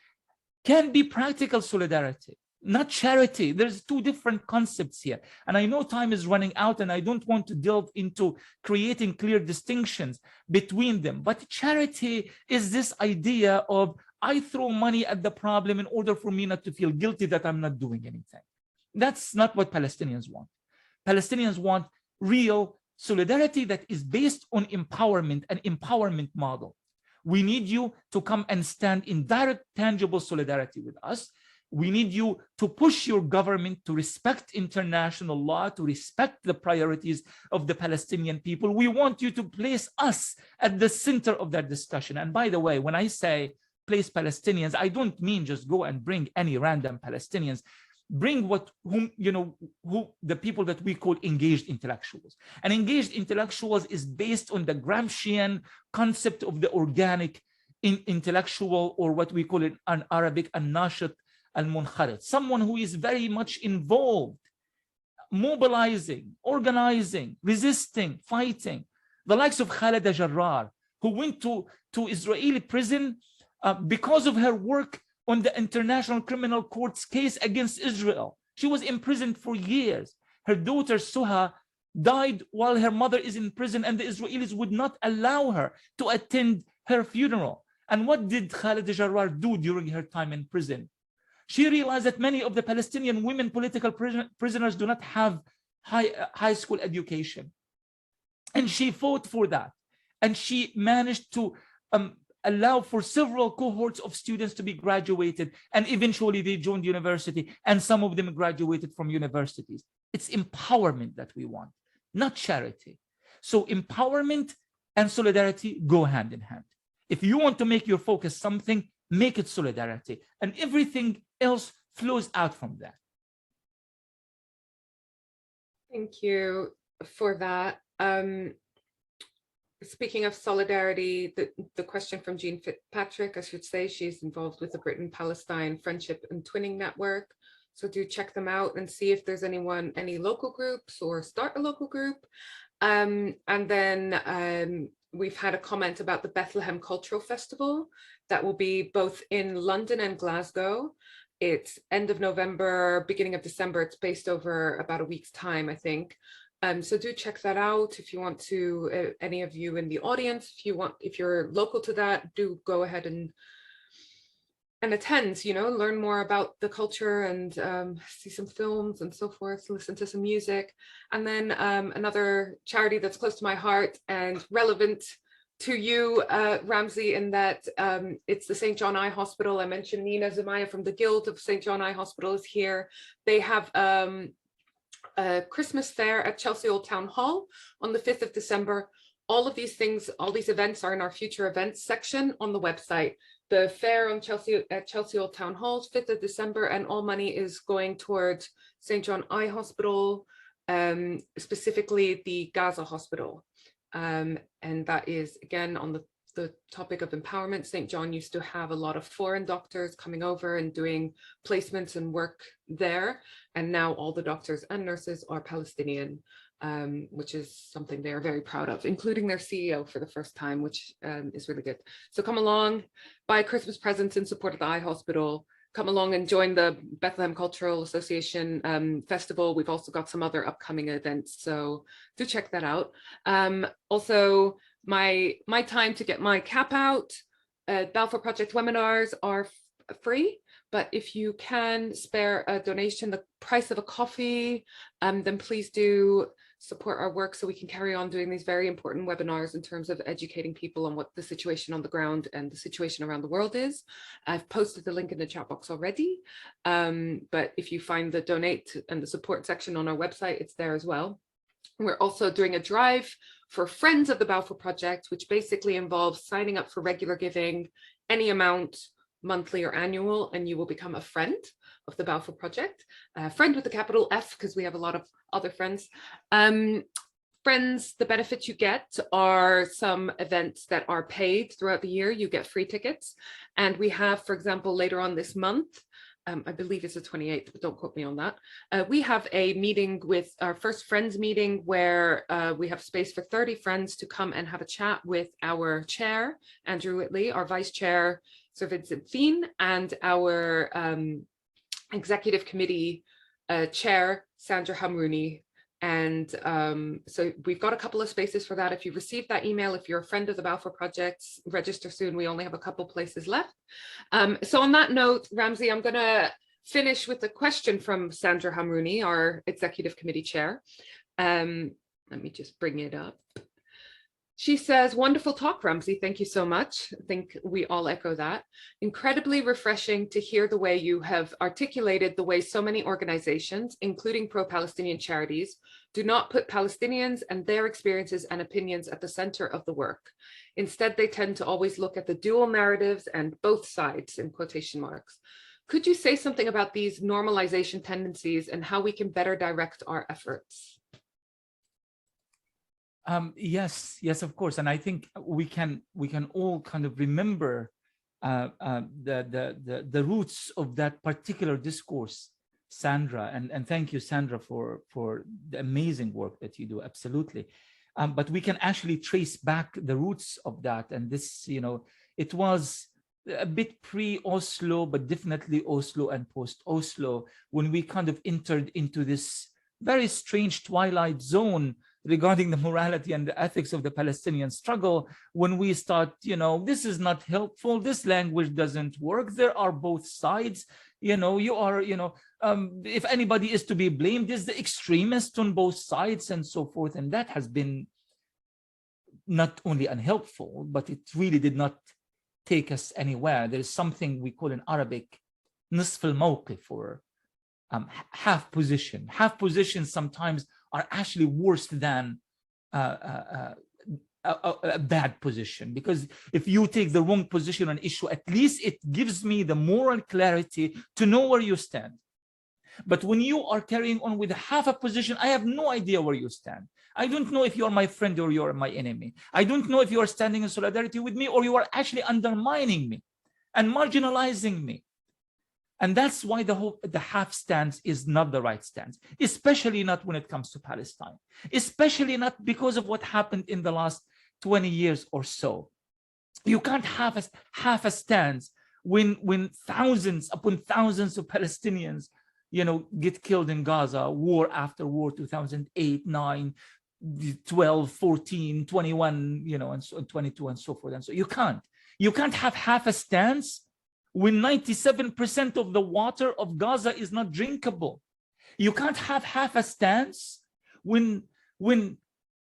can be practical solidarity, not charity. There's two different concepts here. And I know time is running out and I don't want to delve into creating clear distinctions between them. But charity is this idea of, I throw money at the problem in order for me not to feel guilty that I'm not doing anything. That's not what Palestinians want. Palestinians want real solidarity that is based on empowerment, an empowerment model. We need you to come and stand in direct, tangible solidarity with us. We need you to push your government to respect international law, to respect the priorities of the Palestinian people. We want you to place us at the center of that discussion. And by the way, when I say place Palestinians, I don't mean just go and bring any random Palestinians. Bring who the people that we call engaged intellectuals. And engaged intellectuals is based on the Gramscian concept of the organic intellectual, or what we call it in Arabic, an-nashit al-munkharit, someone who is very much involved, mobilizing, organizing, resisting, fighting. The likes of Khaleda Jarrar, who went to Israeli prison because of her work on the International Criminal Court's case against Israel. She was imprisoned for years. Her daughter, Suha, died while her mother is in prison, and the Israelis would not allow her to attend her funeral. And what did Khaled Jarrar do during her time in prison? She realized that many of the Palestinian women political prisoners do not have high school education. And she fought for that. And she managed to allow for several cohorts of students to be graduated. And eventually they joined university, and some of them graduated from universities. It's empowerment that we want, not charity. So empowerment and solidarity go hand in hand. If you want to make your focus something, make it solidarity, and everything else flows out from that. Thank you for that. Speaking of solidarity, the question from Jean Fitzpatrick, I should say, she's involved with the Britain-Palestine Friendship and Twinning Network. So do check them out and see if there's any local groups, or start a local group. And then we've had a comment about the Bethlehem Cultural Festival that will be both in London and Glasgow. It's end of November, beginning of December. It's based over about a week's time, I think. So do check that out if you want to, any of you in the audience, if you're local to that, do go ahead and attend, learn more about the culture and see some films and so forth, listen to some music. And then another charity that's close to my heart and relevant to you, Ramzy, in that it's the St. John Eye Hospital. I mentioned Nina Zamaya from the Guild of St. John Eye Hospital is here. They have a Christmas fair at Chelsea Old Town Hall on the 5th of December. All of these things, all these events are in our future events section on the website. The fair on Chelsea Old Town Hall, 5th of December, and all money is going towards St. John Eye Hospital, specifically the Gaza Hospital. And that is, again, on the topic of empowerment. St. John used to have a lot of foreign doctors coming over and doing placements and work there. And now all the doctors and nurses are Palestinian, which is something they are very proud of, including their CEO for the first time, which is really good. So come along, buy Christmas presents in support of the Eye Hospital. Come along and join the Bethlehem Cultural Association Festival. We've also got some other upcoming events, so do check that out. Also, my time to get my cap out, Balfour Project webinars are free, but if you can spare a donation, the price of a coffee, then please do support our work so we can carry on doing these very important webinars in terms of educating people on what the situation on the ground and the situation around the world is. I've posted the link in the chat box already, but if you find the donate and the support section on our website, it's there as well. We're also doing a drive for Friends of the Balfour Project, which basically involves signing up for regular giving, any amount, monthly or annual, and you will become a friend of the Balfour Project. Friend with a capital F, because we have a lot of other friends. Friends, the benefits you get are some events that are paid throughout the year. You get free tickets. And we have, for example, later on this month, I believe it's the 28th, but don't quote me on that. We have a meeting with our first Friends meeting where we have space for 30 friends to come and have a chat with our chair, Andrew Whitley, our vice chair, Sir Vincent Fien, and our executive committee chair, Sandra Hamrouni. And so we've got a couple of spaces for that. If you received that email, if you're a friend of the Balfour Project, register soon. We only have a couple places left. So on that note, Ramzy, I'm going to finish with a question from Sandra Hamrouni, our executive committee chair. Let me just bring it up. She says, wonderful talk, Ramzy. Thank you so much. I think we all echo that. Incredibly refreshing to hear the way you have articulated the way so many organizations, including pro-Palestinian charities, do not put Palestinians and their experiences and opinions at the center of the work. Instead, they tend to always look at the dual narratives and both sides, in quotation marks. Could you say something about these normalization tendencies and how we can better direct our efforts? Yes, of course. And I think we can all kind of remember the roots of that particular discourse, Sandra. And thank you, Sandra, for the amazing work that you do. Absolutely. But we can actually trace back the roots of that. And this, it was a bit pre-Oslo, but definitely Oslo and post-Oslo, when we kind of entered into this very strange twilight zone regarding the morality and the ethics of the Palestinian struggle when we start, this is not helpful, this language doesn't work, there are both sides, you are, if anybody is to be blamed, is the extremist on both sides and so forth. And that has been not only unhelpful, but it really did not take us anywhere. There is something we call in Arabic nisf al-mawqif, or half position. Half positions sometimes are actually worse than a bad position, because if you take the wrong position on an issue, at least it gives me the moral clarity to know where you stand. But when you are carrying on with half a position, I have no idea where you stand. I don't know if you're my friend or you're my enemy. I don't know if you are standing in solidarity with me or you are actually undermining me and marginalizing me. And that's why the half stance is not the right stance, especially not when it comes to Palestine, especially not because of what happened in the last 20 years or so. You can't have half a stance when thousands upon thousands of Palestinians, get killed in Gaza, war after war, 2008, 9, 12, 14, 21, and so 22 and so forth. And so you can't have half a stance when 97% of the water of Gaza is not drinkable. You can't have half a stance when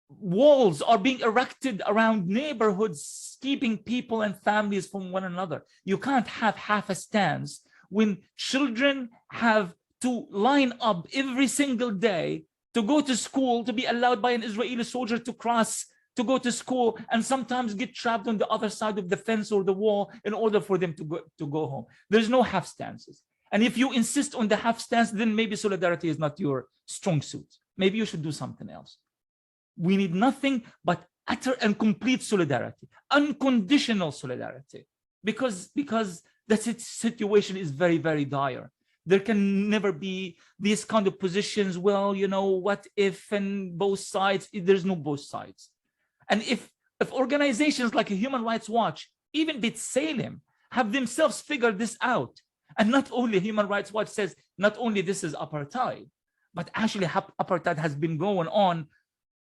walls are being erected around neighborhoods, keeping people and families from one another. You can't have half a stance when children have to line up every single day to go to school, to be allowed by an Israeli soldier to cross to go to school, and sometimes get trapped on the other side of the fence or the wall in order for them to go home. There's no half stances. And if you insist on the half stance, then maybe solidarity is not your strong suit. Maybe you should do something else. We need nothing but utter and complete solidarity, unconditional solidarity, because the situation is very, very dire. There can never be these kind of positions, well, what if, and both sides. There's no both sides. And if organizations like Human Rights Watch, even B'Tselem, have themselves figured this out, and not only Human Rights Watch says, not only this is apartheid, but actually apartheid has been going on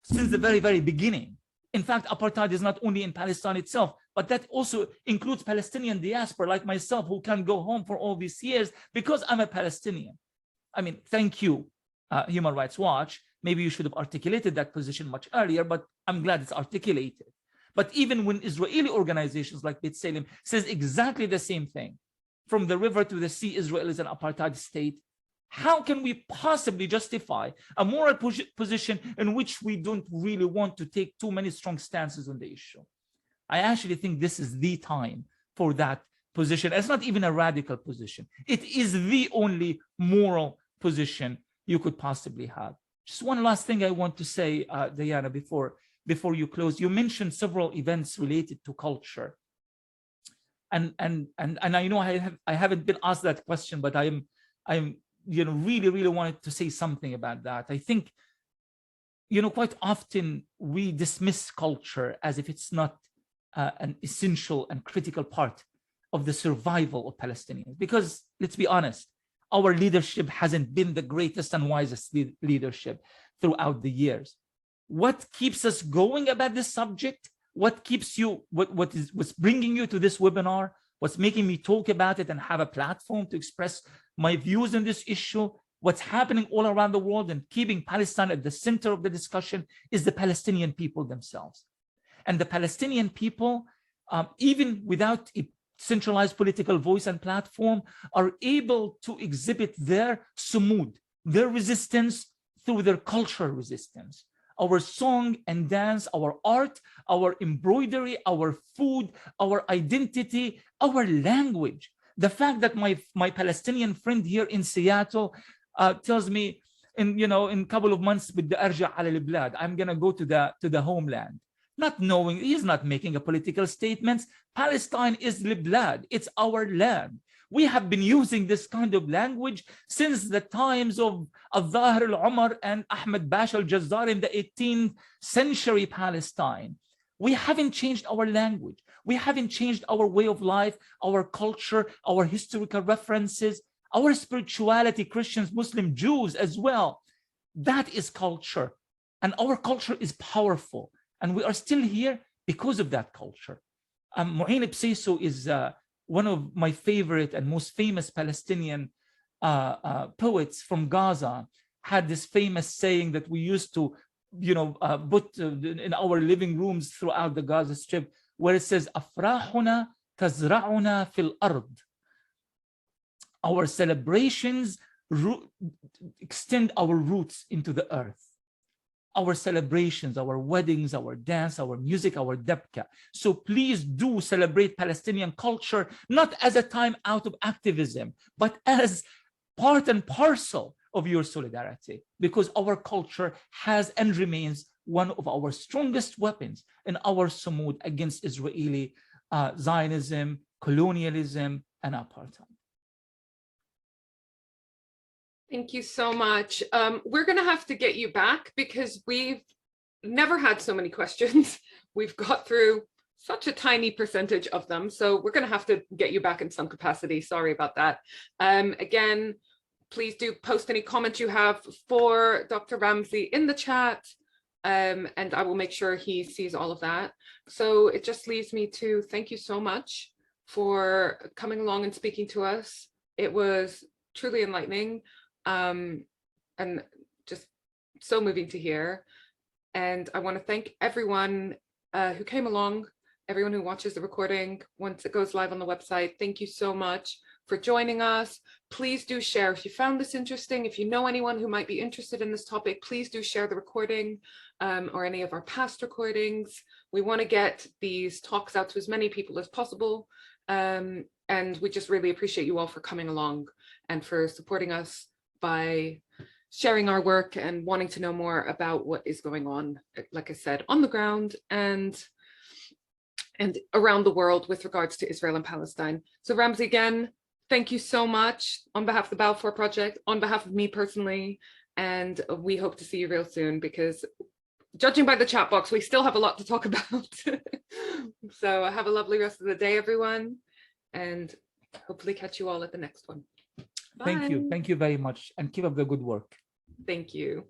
since the very, very beginning. In fact, apartheid is not only in Palestine itself, but that also includes Palestinian diaspora like myself, who can't go home for all these years because I'm a Palestinian. I mean, thank you, Human Rights Watch. Maybe you should have articulated that position much earlier, but I'm glad it's articulated. But even when Israeli organizations like B'Tselem says exactly the same thing, from the river to the sea, Israel is an apartheid state, how can we possibly justify a moral position in which we don't really want to take too many strong stances on the issue? I actually think this is the time for that position. It's not even a radical position. It is the only moral position you could possibly have. Just one last thing I want to say, Diana, before you close. You mentioned several events related to culture, and I know I haven't been asked that question, but I'm really wanted to say something about that. I think quite often we dismiss culture as if it's not an essential and critical part of the survival of Palestinians, because let's be honest, our leadership hasn't been the greatest and wisest leadership throughout the years. What keeps us going about this subject? What keeps you, what's bringing you to this webinar? What's making me talk about it and have a platform to express my views on this issue? What's happening all around the world and keeping Palestine at the center of the discussion is the Palestinian people themselves. And the Palestinian people, even without a centralized political voice and platform, are able to exhibit their sumud, their resistance, through their cultural resistance. Our song and dance, our art, our embroidery, our food, our identity, our language. The fact that my Palestinian friend here in Seattle tells me, in a couple of months, I'm gonna go to the homeland. Not knowing, he's not making a political statement. Palestine is Liblad, it's our land. We have been using this kind of language since the times of Al-Zahir al-Umar and Ahmed Bash al-Jazzar in the 18th century Palestine. We haven't changed our language. We haven't changed our way of life, our culture, our historical references, our spirituality, Christians, Muslims, Jews as well. That is culture. And our culture is powerful. And we are still here because of that culture. Mu'in Bseiso is one of my favorite and most famous Palestinian poets from Gaza. Had this famous saying that we used to, put in our living rooms throughout the Gaza Strip, where it says, "Afrahuna tazra'una fil ard." Our celebrations extend our roots into the earth. Our celebrations, our weddings, our dance, our music, our dabka. So please do celebrate Palestinian culture, not as a time out of activism, but as part and parcel of your solidarity, because our culture has and remains one of our strongest weapons in our sumud against Israeli Zionism, colonialism, and apartheid. Thank you so much. We're going to have to get you back because we've never had so many questions. We've got through such a tiny percentage of them. So we're going to have to get you back in some capacity. Sorry about that. Again, please do post any comments you have for Dr. Ramzy in the chat. And I will make sure he sees all of that. So it just leaves me to thank you so much for coming along and speaking to us. It was truly enlightening. And just so moving to hear. And I want to thank everyone who came along, everyone who watches the recording once it goes live on the website. Thank you so much for joining us. Please do share if you found this interesting. If you know anyone who might be interested in this topic, please do share the recording or any of our past recordings. We want to get these talks out to as many people as possible. And we just really appreciate you all for coming along and for supporting us by sharing our work and wanting to know more about what is going on, like I said, on the ground and around the world with regards to Israel and Palestine. So Ramzy, again, thank you so much on behalf of the Balfour Project, on behalf of me personally, and we hope to see you real soon because judging by the chat box, we still have a lot to talk about. So have a lovely rest of the day, everyone, and hopefully catch you all at the next one. Bye. Thank you. Thank you very much. And keep up the good work. Thank you.